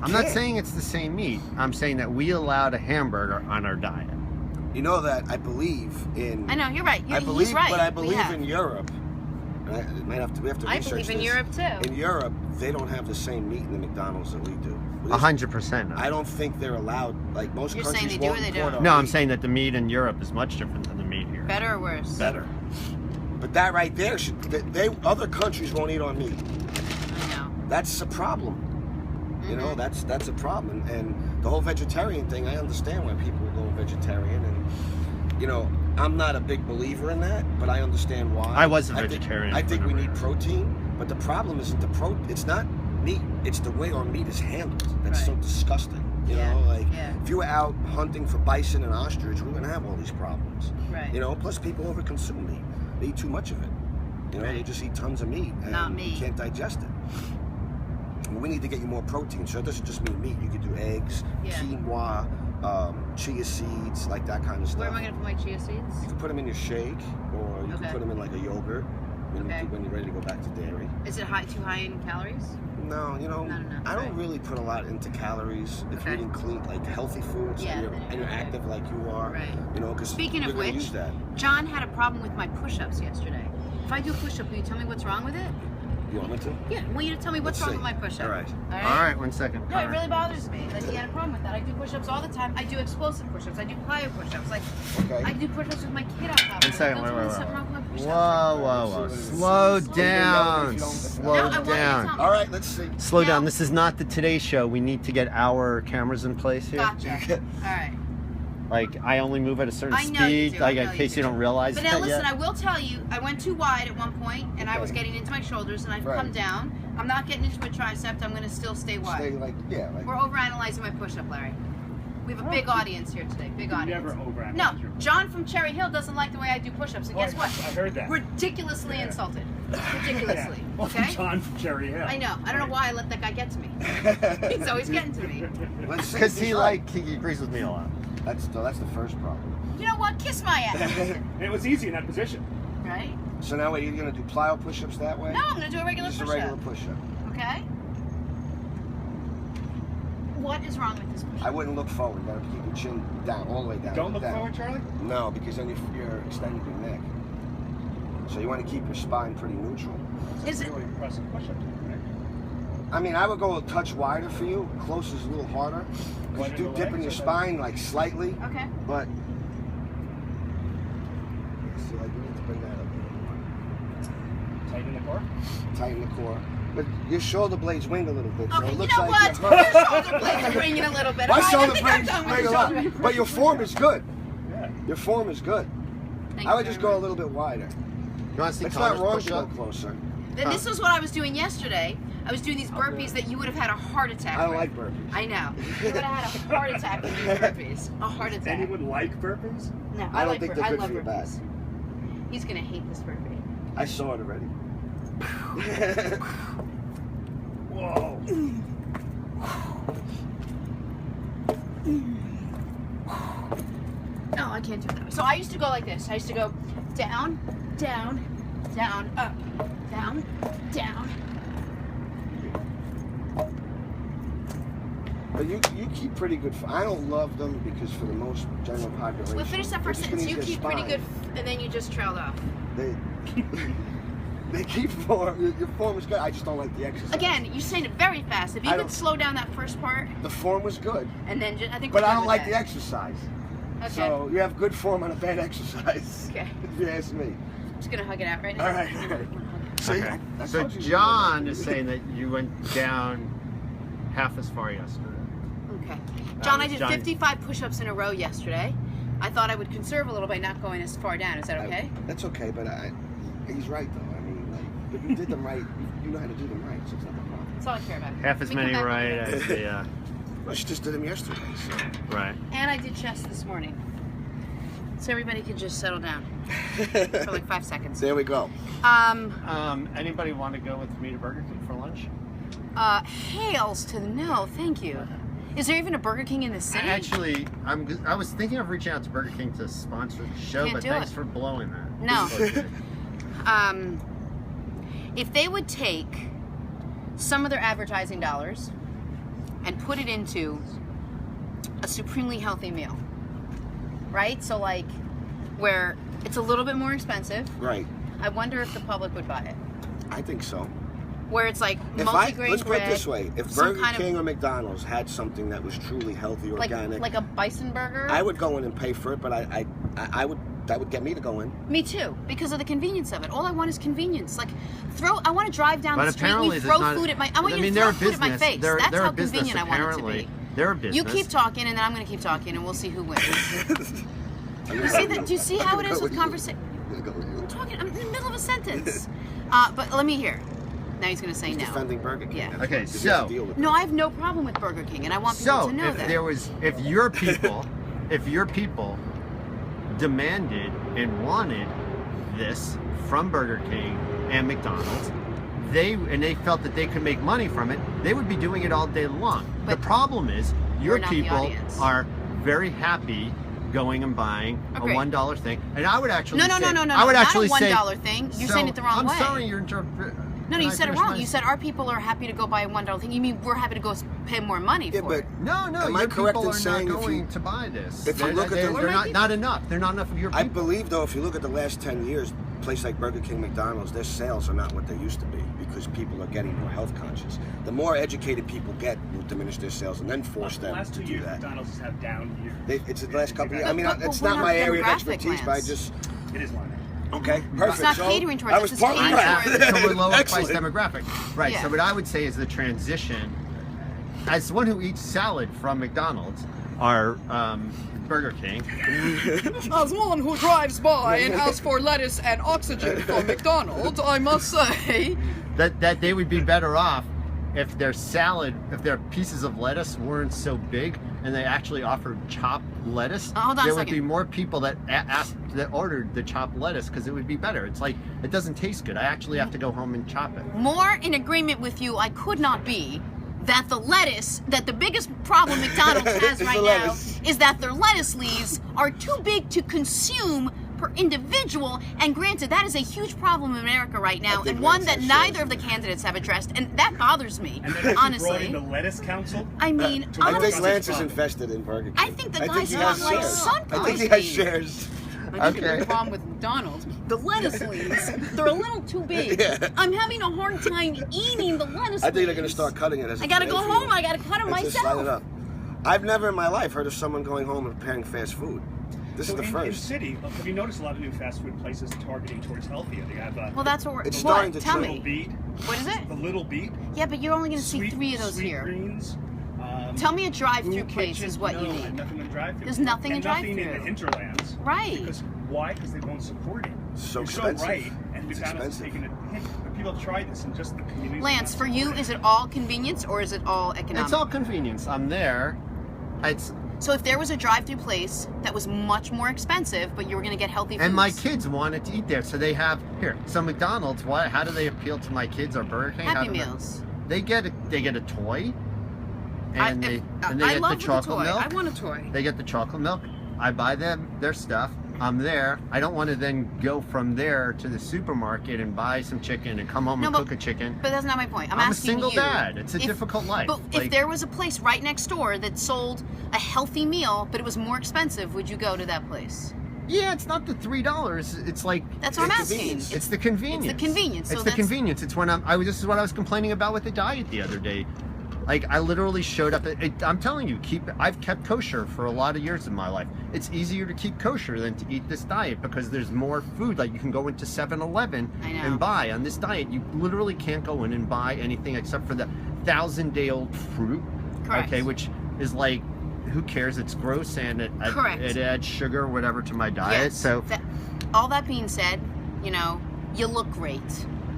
I'm not saying it's the same meat. I'm saying that we allowed a hamburger on our diet. You know that I believe in. I know you're right. He's right. But I We believe have. in Europe. We have to research I believe in this. Europe too. In Europe, they don't have the same meat in the McDonald's that we do. 100%. I don't think they're allowed. Like most You're countries saying they do won't or they import don't? our No, I'm meat. saying that the meat in Europe is much different than the meat here. Better or worse? Better. But that right there, other countries won't eat our meat. I know. That's a problem. You know, that's a problem. And the whole vegetarian thing, I understand why people are going vegetarian. And, you know, I'm not a big believer in that, but I understand why. I was a vegetarian. I think we whenever- need protein, but the problem isn't it's not meat. It's the way our meat is handled. That's so Right. disgusting. You Yeah, know, like yeah. if you were out hunting for bison and ostrich, we're gonna have all these problems. Right. You know, plus people overconsume meat. They eat too much of it. You know, they Right. just eat tons of meat and Not me. you can't digest it. We need to get you more protein, so it doesn't just mean meat. You could do eggs, Yeah. quinoa, chia seeds, like that kind of stuff. Where am I going to put my chia seeds? You can put them in your shake, or you Okay. can put them in like a yogurt Okay. when you're ready to go back to dairy. Is it too high in calories? No, you know, No. I don't Right. really put a lot into calories if Okay. you're eating clean, like healthy foods, Yeah, and then you're okay. active like you are. Right. You know, because Speaking of you're gonna which, use that. John had a problem with my push-ups yesterday. If I do a push-up, will you tell me what's wrong with it? You want me to? Yeah, I want you to tell me what's Let's wrong see. with my push-up. All right. All right, 1 second. No, it really bothers me that he had a problem with that. I do push-ups all the time. I do explosive push-ups. I do plyo push-ups. Like, Okay. I do push-ups with my kid on top. 1 second, Don't tell me wait. something wrong with my push-ups. Whoa. Slow down. Slow No, I want you to down. tell me. All right, let's see. Slow Now- down. This is not the Today Show. We need to get our cameras in place here. Gotcha. All right. Like, I only move at a certain I know you speed, do, like I in know case you you do. don't realize But that now listen, yet. I will tell you, I went too wide at one point, and I was Okay. getting into my shoulders, and I've Right. come down. I'm not getting into a tricep. I'm going to still stay wide. Stay like, yeah, like. We're overanalyzing my push-up, Larry. We have a big audience here today. Big audience. Never overanalyze No, your- John from Cherry Hill doesn't like the way I do push-ups, and guess what? I heard that. Ridiculously insulted. Ridiculously. Yeah. Well, Okay? John from Cherry Hill. I know. I don't know why I let that guy get to me. He's always getting to me. Let's see. Because He's he right. he agrees with me a lot. That's the first problem. You know what? Kiss my ass. And it was easy in that position. Right? So now, are you gonna do plyo push-ups that way? No, I'm going to do a regular Just a push-up. regular push-up. Okay? What is wrong with this push-up? I wouldn't look forward. You gotta keep your chin down, all the way down. Don't look down. forward, Charlie. No, because then you're extending your neck. So you want to keep your spine pretty neutral. Is it? Really impressive push-up, right? I mean, I would go a touch wider for you. Close is a little harder. Because Wider you do the dip in legs your or the- spine like slightly, Okay. but see, like you need to bring that up a little more. Tighten the core. Tighten the core. But your shoulder blades wing a little bit, so Okay, it you looks know like what? you're Your hurt. shoulder blades are ringing a little bit. My All right, I shoulder think I'm blades done with ring a the lot, shoulder. but your form is good. Yeah. Your form is good. Thank I you would just very go a much. little bit wider. You want to see It's not Connor's wrong to go push-up? closer. Then this is what I was doing yesterday. I was doing these burpees that you would have had a heart attack I don't with. like burpees. I know. You would have had a heart attack with these burpees. A heart attack. Anyone like burpees? No, I don't like think bur- they're I good love for your back. burpees. He's gonna hate this burpee. I saw it already. Whoa. No, I can't do it that way. So I used to go like this. I used to go down, down, down, up, down, down. But you keep pretty good. I don't love them because for the most general population. We'll finish that they're first just gonna sentence. You use their keep pretty spine. good, and then you just trailed off. They They keep form. Your form is good. I just don't like the exercise. Again, you're saying it very fast. If you could slow down that first part, the form was good, and then I think. But I don't like the exercise. Okay. So you have good form on a bad exercise. Okay. If you ask me. I'm just gonna hug it out right now. All right. See, Okay. I So told you John you is saying that you went down half as far yesterday. Okay. John, I did John- 55 push-ups in a row yesterday. I thought I would conserve a little by not going as far down. Is that okay? That's okay, but he's right though. I mean, like, but you did them right. You know how to do them right, so it's not a problem. That's all I care about. Half as We come many back right later. as the Well, she just did them yesterday. So. right. And I did chest this morning. So everybody could just settle down for like 5 seconds. There we go. Anybody want to go with me to Burger King for lunch? Hails to the no, thank you. Is there even a Burger King in the city? Actually, I was thinking of reaching out to Burger King to sponsor the show, Can't but do thanks it. for blowing that. No. Okay. If they would take some of their advertising dollars and put it into a supremely healthy meal, right? So like where it's a little bit more expensive. Right. I wonder if the public would buy it. I think so. Where it's like If multigrain let's put bread. it this way: if some Burger kind of- King or McDonald's had something that was truly healthy, organic, like a bison burger. I would go in and pay for it. But I would that would get me to go in. Me too, because of the convenience of it. All I want is convenience. Like I want to drive down But the street and apparently we there's throw not- food at my. I want I you mean, to they're throw a food at my business. face. They're That's a how business, convenient I want it to apparently. be. They're a business. You keep talking, and then I'm going to keep talking, and we'll see who wins. You see that? Do you see how it is with conversation? I'm talking. I'm in the middle of a sentence. But let me hear. Now he's going to say He's no. defending Burger King. Yeah. Okay, Because he has to so- deal with No, it. I have no problem with Burger King, and I want people So to know if that. if your people, if your people demanded and wanted this from Burger King and McDonald's, they felt that they could make money from it, they would be doing it all day long. But the problem is your we're not the people audience. are very happy going and buying Agreed. a $1 thing, and I would actually no, say, I would not actually a $1 thing. You're saying it the wrong I'm way. sorry, you're interpreting. No, you said it wrong. You said our people are happy to go buy a $1 thing. You mean we're happy to go pay more money Yeah, for but it? No, Am I your correct people in are saying not if going you- to buy this. if you look at the- they're Where my not enough. They're not enough of your people. I believe though, if you look at the last 10 years, places like Burger King, McDonald's, their sales are not what they used to be because people are getting more health conscious. The more educated people get, will diminish their sales and then force The them last to 2 do years, that. McDonald's have down year. It's the last couple of years. I mean, But it's we're not not my area of demographic, expertise, but I Lance. just It is mine. okay, perfect. not So, catering towards I us, was it's partly catering right. towards- So we're lower price Excellent. demographic. Right. Yeah. So what I would say is the transition, as someone who eats salad from McDonald's or Burger King, As one who drives by and asks for lettuce and oxygen from McDonald's, I must say. that they would be better off if their salad, if their pieces of lettuce weren't so big and they actually offered chopped lettuce. Hold on a there would second. be more people that ordered the chopped lettuce because it would be better. It's like it doesn't taste good. I actually have to go home and chop it. More in agreement with you, I could not be that the biggest problem McDonald's has Is right the now lettuce. is that their lettuce leaves are too big to consume per individual. And granted, that is a huge problem in America right now, think and one Lance that has neither shares of the in that. candidates have addressed, and that bothers me, And then actually brought in honestly. the lettuce council. I mean, to I work think honestly, on Lance this is problem. infested in Burger King. I think the guy's he got has like shares. sun I think he has poisoning. shares. I think Okay. the problem with McDonald's, the lettuce leaves, they're a little too big. Yeah. I'm having a hard time eating the lettuce I think they're going to leaves. start cutting it as a I gotta go today for home. you. I gotta cut them And just slide it myself. up. I've never in my life heard of someone going home and preparing fast food. This is the In first. city, have you noticed a lot of new fast food places targeting towards healthier? They have Well, that's what we're. It's what? starting to Tell trend. Little me. Beet, What is it? the Little Beet. Yeah, but you're only going to see 3 of those sweet here. greens. Tell me a drive-through Blue place Kitchen, is what you no, need. Nothing in drive-through. There's nothing in and nothing in drive-through. the hinterlands. Right. Because why? Because they won't support it. So You're expensive. so right, and It's McDonald's is expensive. taking a hit. But people have tried this, and just the community. Lance, for you, is it all convenience or is it all economic? It's all convenience. I'm there. It's So if there was a drive-through place that was much more expensive, but you were going to get healthy foods. and my kids wanted to eat there, so they have here. So McDonald's, why? How do they appeal to my kids or Burger King? How Happy do they- Meals. They get a toy, and they I get love the chocolate toy. milk. I want a toy. They get the chocolate milk. I buy them their stuff. I'm there. I don't want to then go from there to the supermarket and buy some chicken and come home No, and but- cook a chicken. But that's not my point. I'm I'm a asking single you. dad. It's a difficult life. But Like- if there was a place right next door that sold a healthy meal, but it was more expensive, would you go to that place? Yeah, it's not the $3. It's like That's what I'm asking. convenience. it's the convenience. It's the convenience. So It's the that's- convenience. It's when this is what I was complaining about with the diet the other day. Like I literally showed up. I'm telling you, I've kept kosher for a lot of years in my life. It's easier to keep kosher than to eat this diet because there's more food. Like you can go into 7-Eleven I know. and buy. On this diet, you literally can't go in and buy anything except for the 1,000-day-old fruit. Correct. Okay, which is like, who cares? It's gross and Correct. it adds sugar or whatever to my diet. Yes. So All that being said, you know, you look great,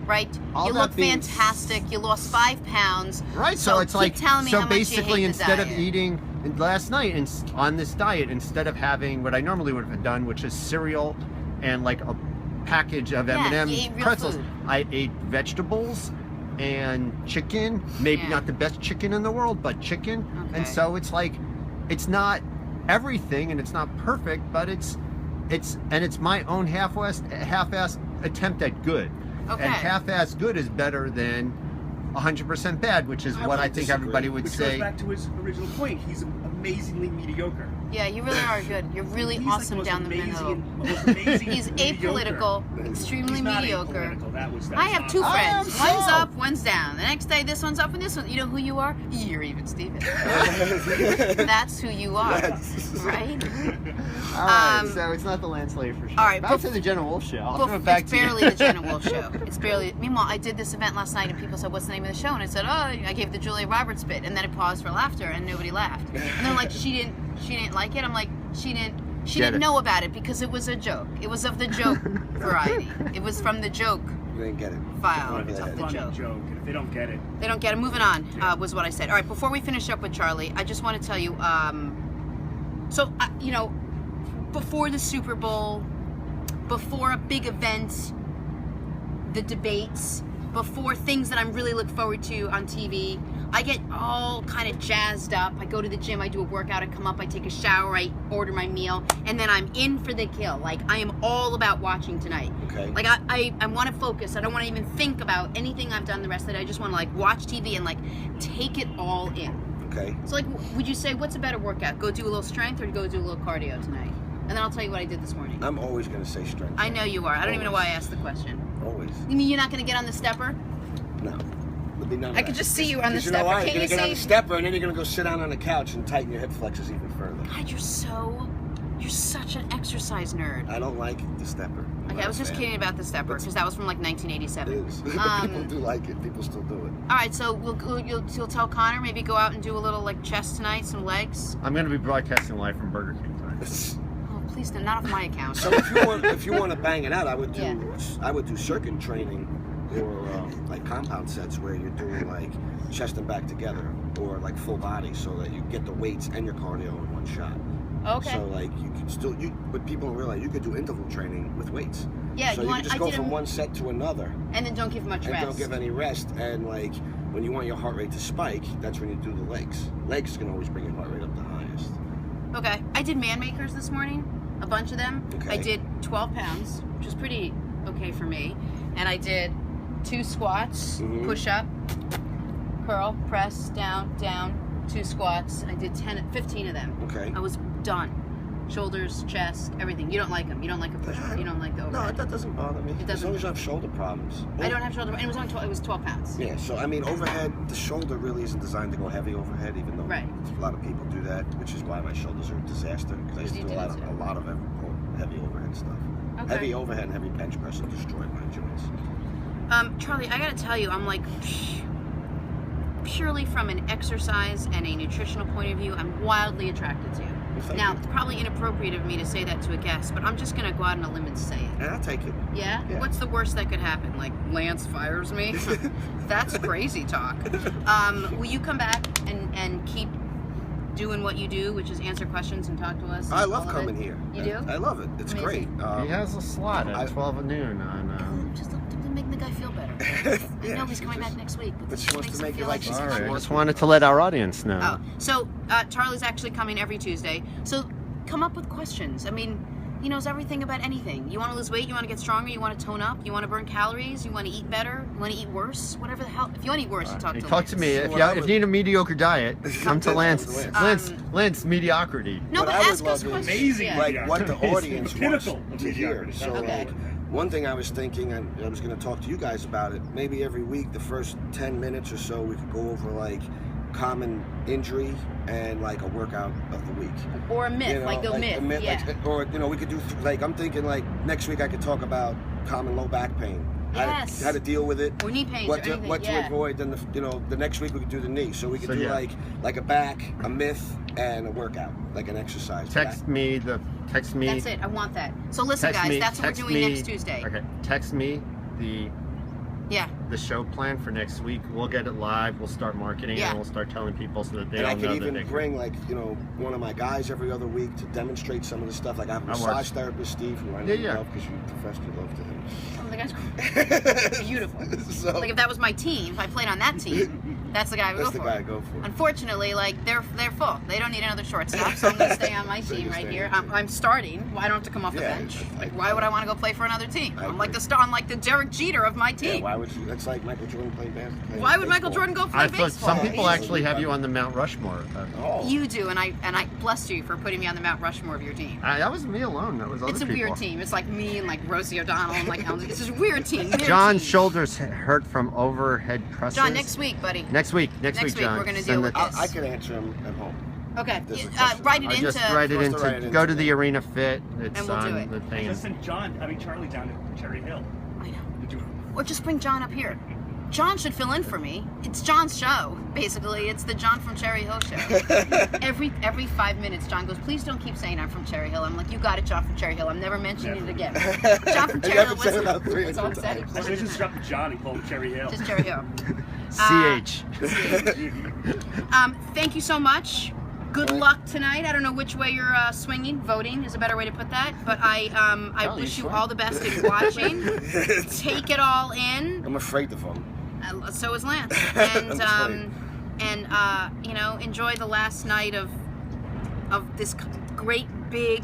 right? All You that look being fantastic. You lost 5 pounds. right, so it's keep like telling me so how much you basically hate the instead of diet. eating last night on this diet, instead of having what I normally would have done, which is cereal and like a package of Yeah, M&M you ate real pretzels, food. I ate vegetables and chicken. Maybe Yeah. not the best chicken in the world, but chicken. Okay. And so it's like, it's not everything and it's not perfect, but it's my own half-assed attempt at good. Okay. And half-ass good is better than 100% bad, which is what I think disagree. everybody would Which say. goes back to his original point. He's amazingly mediocre. Yeah, you really are good. You're really He's like awesome most down the amazing- middle. most amazing He's mediocre. apolitical, extremely He's not mediocre. apolitical. That's I have 2 I am friends. so. One's up, one's down. The next day, this one's up and this one. You know who you are? You're even Steven. That's who you are, right? All right, Um, so it's not the Land Slave for sure. all right, back to the General Wolf show. I'll Well, throw it back it's to you. barely the Jenna Wolf show. It's barely. Meanwhile, I did this event last night, and people said, "What's the name of the show?" And I said, "Oh, I gave the Julia Roberts bit," and then it paused for laughter, and nobody laughed. And they're like, "She didn't like it." I'm like, "She Get didn't it. know about it because it was a joke. It was of the joke variety. It was from the joke You didn't get it. file It's a of the funny joke." joke. And if they don't get it, They don't get it. Moving on was what I said. All right, before we finish up with Charlie, I just want to tell you. You know, before the Super Bowl, before a big event, the debates, before things that I'm really look forward to on TV, I get all kind of jazzed up. I go to the gym, I do a workout, I come up, I take a shower, I order my meal, and then I'm in for the kill. Like, I am all about watching tonight. Okay. Like, I want to focus. I don't want to even think about anything I've done the rest of the day. I just want to, like, watch TV and, like, take it all in. Okay. So, like, would you say, what's a better workout? Go do a little strength or go do a little cardio tonight? And then I'll tell you what I did this morning. I'm always going to say strength. I know you are. I don't even know why I asked the question. Always. You mean you're not going to get on the stepper? No. There'll be none of I that. could just see you on the 'Cause you know stepper. why? Can't You're you going to get on see? the stepper and then you're going to go sit down on the couch and tighten your hip flexors even further. God, you're such an exercise nerd. I don't like the stepper. I'm Okay, not I was a just fan. kidding about the stepper because that was from like It 1987. is. People do like it. People still do it. All right, so you'll tell Connor maybe go out and do a little like chest tonight, some legs. I'm going to be broadcasting live from Burger King tonight. Oh, please, no, not off my account. So if you want to bang it out, I would do circuit training or like compound sets where you're doing like chest and back together or like full body so that you get the weights and your cardio in one shot. Okay. So like you could still but people don't realize you could do interval training with weights. Yeah, So you you want- could just I go did from a- one set to another And then don't give much and rest. don't give any rest. And like when you want your heart rate to spike, that's when you do the legs. Legs can always bring your heart rate up the highest. Okay. I did man makers this morning, a bunch of them. Okay. I did 12 pounds, which was pretty okay for me. And I did 2 squats, Mhm. push up, curl, press, down, 2 squats. I did 15 of them. Okay. I was done. Shoulders, chest, everything. You don't like them. You don't like a push up. You don't like the No, overhead. that doesn't bother me. It As doesn't. long as you have shoulder problems. I don't have shoulder. And it was only 12, it was 12 pounds. Yeah, so I mean, overhead, the shoulder really isn't designed to go heavy overhead, even though Right. a lot of people do that, which is why my shoulders are a disaster. Because I used to You do do a that too. lot of heavy overhead stuff. Okay. Heavy overhead and heavy bench press have destroyed my joints. Charlie, I gotta tell you, I'm like, purely from an exercise and a nutritional point of view, I'm wildly attracted to you. Thank Now, you. it's probably inappropriate of me to say that to a guest, but I'm just gonna go out on a limb and say it. And I'll take it. Yeah? Yeah. What's the worst that could happen? Like, Lance fires me? That's crazy talk. Will you come back and keep doing what you do, which is answer questions and talk to us? I and love all of coming it? here. You do? I love it. It's Amazing. great. He has a slot I- at 12 noon on... Just to make the guy feel better. I know he's coming back next week, but But this she wants makes to him make it feel like like she's he's All right, I coming. just wanted to let our audience know. Oh, so Charlie's actually coming every Tuesday. So come up with questions. I mean, He knows everything about anything. You want to lose weight, you want to get stronger, you want to tone up, you want to burn calories, you want to eat better, you want to eat worse, whatever the hell. If you want to eat worse, you talk to Talk Lance. to me. If you need a mediocre diet, come to Lance. Lance, mediocrity. No, What but I would ask us love is- questions. Amazing. Yeah. Like what the audience wants Pinnacle of to hear. mediocrity. So Okay. like, one thing I was thinking, and I was going to talk to you guys about it, maybe every week, the first 10 minutes or so, we could go over like common injury and like a workout of the week. Or a myth, You know, like a myth. Yeah. like, or we could do like, I'm thinking like next week I could talk about common low back pain. Yes. How to deal with it. Or knee pains What or to, anything. what yeah. to avoid. Then the next week we could do the knee. So we could So, do yeah. like a back, a myth, and a workout, like an exercise. Text me. That's it. I want that. So listen, Text guys, me- that's what we're text doing me- next Tuesday. Okay. Text me Yeah. the show plan for next week. We'll get it live. We'll start marketing Yeah. and we'll start telling people so that they And I all could know that even they can. bring like one of my guys every other week to demonstrate some of the stuff. Like I have a That massage works. therapist, Steve, who I know Yeah, you yeah. love because you professed your love to him. Oh, the guy's beautiful. So Like if that was my team, if I played on that team, that's the guy I would that's go the for. guy I go for. Unfortunately, like they're full. They don't need another shortstop, so I'm gonna stay on my So team you're right staying here. on your I'm starting. Well, I don't have to come off the Yeah, bench. I- Like why would I want to go play for another team? I I'm like agree. the star. I'm like the Derek Jeter of my Yeah, team. why would you? That's like Michael Jordan playing basketball. Why would Michael Jordan go play I thought baseball? some people Easily. actually have you on the Mount Rushmore. Oh. You do, and I bless you for putting me on the Mount Rushmore of your team. That wasn't me alone. That was other It's a people. weird team. It's like me and like Rosie O'Donnell and like it's just a weird team. Weird John's team. shoulders hurt from overhead presses. John, next week, buddy. Next week, Next week, John. we're gonna Send deal the- with this. I could answer him at home. Okay, There's a question. write it I'll into. just write it Supposed to write it into. into Go to the- the Arena Fit. It's And we'll do on it. the I thing. just sent Charlie down to Cherry Hill. I know. Did you? Or just bring John up here. John should fill in for me. It's John's show, basically. It's the John from Cherry Hill show. every 5 minutes, John goes, "Please don't keep saying I'm from Cherry Hill." I'm like, "You got it, John from Cherry Hill. I'm never mentioning it again." John from You Cherry Hill. haven't said it about What's all 300 said? times. I should have just dropped the John and called him Cherry Hill. Just Cherry Hill. CH. Thank you so much. Good luck tonight. I don't know which way you're swinging. Voting is a better way to put that. But I Charlie, wish you swing. all the best in watching. Take it all in. I'm afraid to vote. So is Lance. And enjoy the last night of this great big,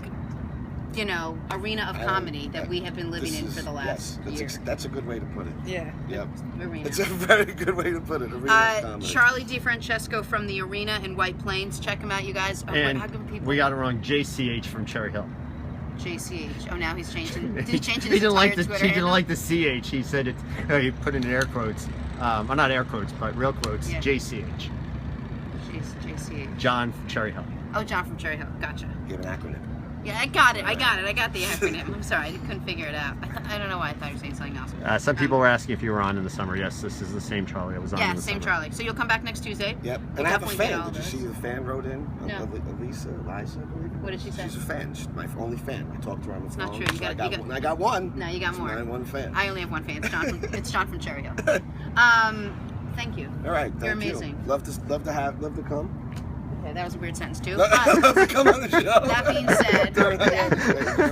arena of comedy that we have been living in for the last year. That's a good way to put it. Yeah. Yep. Arena. It's a very good way to put it. Arena of comedy. Charlie DeFrancesco from the Arena in White Plains. Check him out, you guys. Oh, And how can people? we got it wrong. JCH from Cherry Hill. JCH. Oh, now he's changing. Did he change He his didn't like entire the Twitter he didn't handle? like the CH. He said it. He put in air quotes. Well, not air quotes, but real quotes. Yeah. JCH. JCH. John from Cherry Hill. Oh, John from Cherry Hill. Gotcha. Give an acronym. Yeah, I got it. I got the acronym. I'm sorry, I couldn't figure it out. I don't know why I thought you were saying something else. Some people were asking if you were on in the summer. Yes, this is the same Charlie that was on Yeah, in the same summer. Charlie. So you'll come back next Tuesday. Yep. We'll And I have a definitely get all fan. Did you this. see the fan wrote in? No. Eliza, I believe. What did she say? She's a fan. She's my only fan. I talked to her on the It's phone. not true. You So I got- got one. No, you got It's more. my one fan. I only have one fan. It's John from Cherry Hill. Thank you. All right. Thank You're you. amazing. Love to come. Okay, that was a weird sentence too. Love to come on the show. That being said, All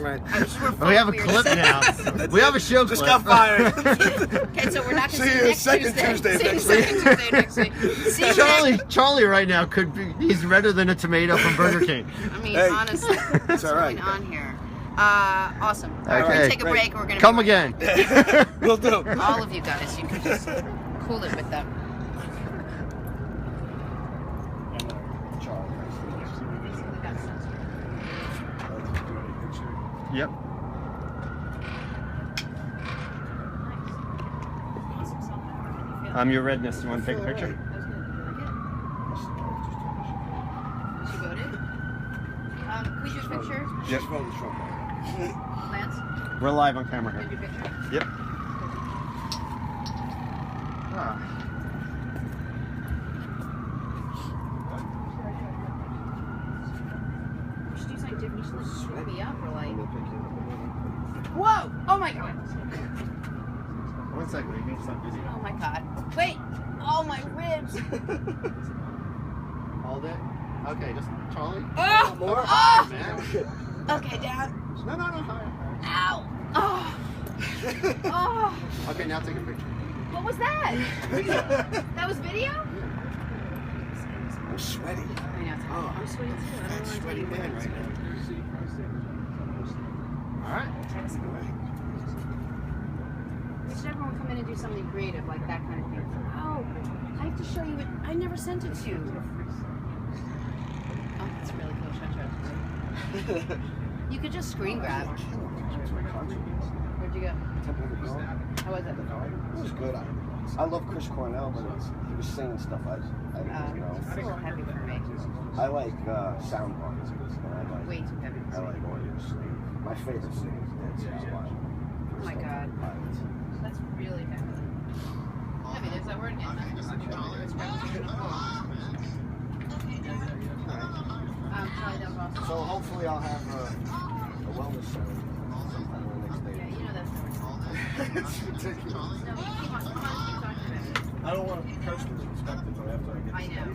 right. I'm sure We have a weird clip sentences. now. We have a show Just clip. got fired. Okay, so we're not See going to you see next second Tuesday See you next second week. Tuesday next week. See you Charlie, next. Charlie, right now could be—he's redder than a tomato from Burger King. I mean, Hey, honestly, what's it's all right. going on here? Awesome. We're Okay, gonna take a great. break. We're gonna Come be right again. We'll do. back. All of you guys, you can just cool it with them. Yep. Your redness. You want to take a picture? She voted. Can we do a picture, Yes. Lance? We're live on camera Can we here. do a picture? Yep. Ah. We should do something different. You should like screw me up or like. Whoa! Oh my god! 1 second. We need some busy. Oh my god! Wait! Oh my ribs! All day. Okay, just Charlie. Oh! More? Oh! Man. Okay, down. No. Higher. Ow! Oh! Oh! Okay, now take a picture. What was that? That was video? I'm sweaty. I know. Oh, I'm sweaty too. I don't Fat, know sweaty man right now. Alright. We should everyone come in and do something creative, like that kind of thing. Oh, I have to show you it. I never sent it to you. Oh, that's really cool. Should I show it to you? You could just screen grab. Where'd you go? How was it? It was good. I love Chris Cornell, but he was singing stuff I didn't know. It's a little heavy for me. I like sound bars. Way too heavy. I like audios. My favorite singer is Dead Scott. Oh my god. That's really heavy. Heavy, there's that word again. Charlie Del Rosso. So hopefully I'll have a wellness center sometime the next day. Yeah, you know that's the word. It's ridiculous. No, come on, keep talking about it. I don't want to personally respect it until after I get I know.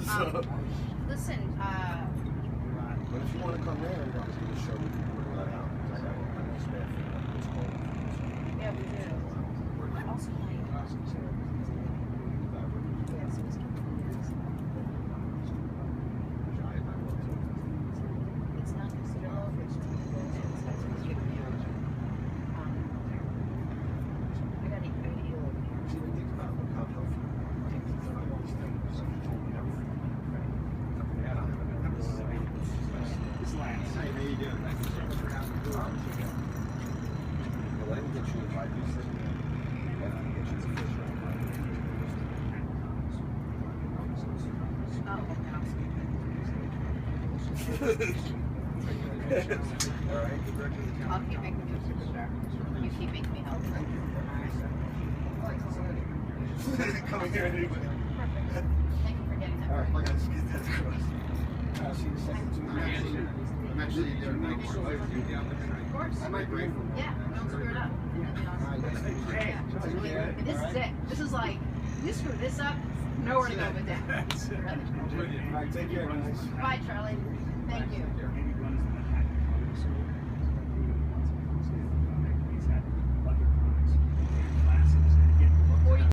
so, Listen, but if you want to come there and do the show, we can work that out. I got a spare for yeah, we do. Also, it's not considered low for I gotta eat a little I'll keep making you a superstar. You keep making me healthy. Coming here anyway. Perfect. Thank you for getting that. Alright, I gotta just get that across. I'll see you second two. I'm actually there now. Of course. I might bring them. Yeah, don't screw it up. Yeah. This is it. This is like, you screw this up, nowhere to go but down. Alright, take care, guys. Bye, Charlie. Thank you.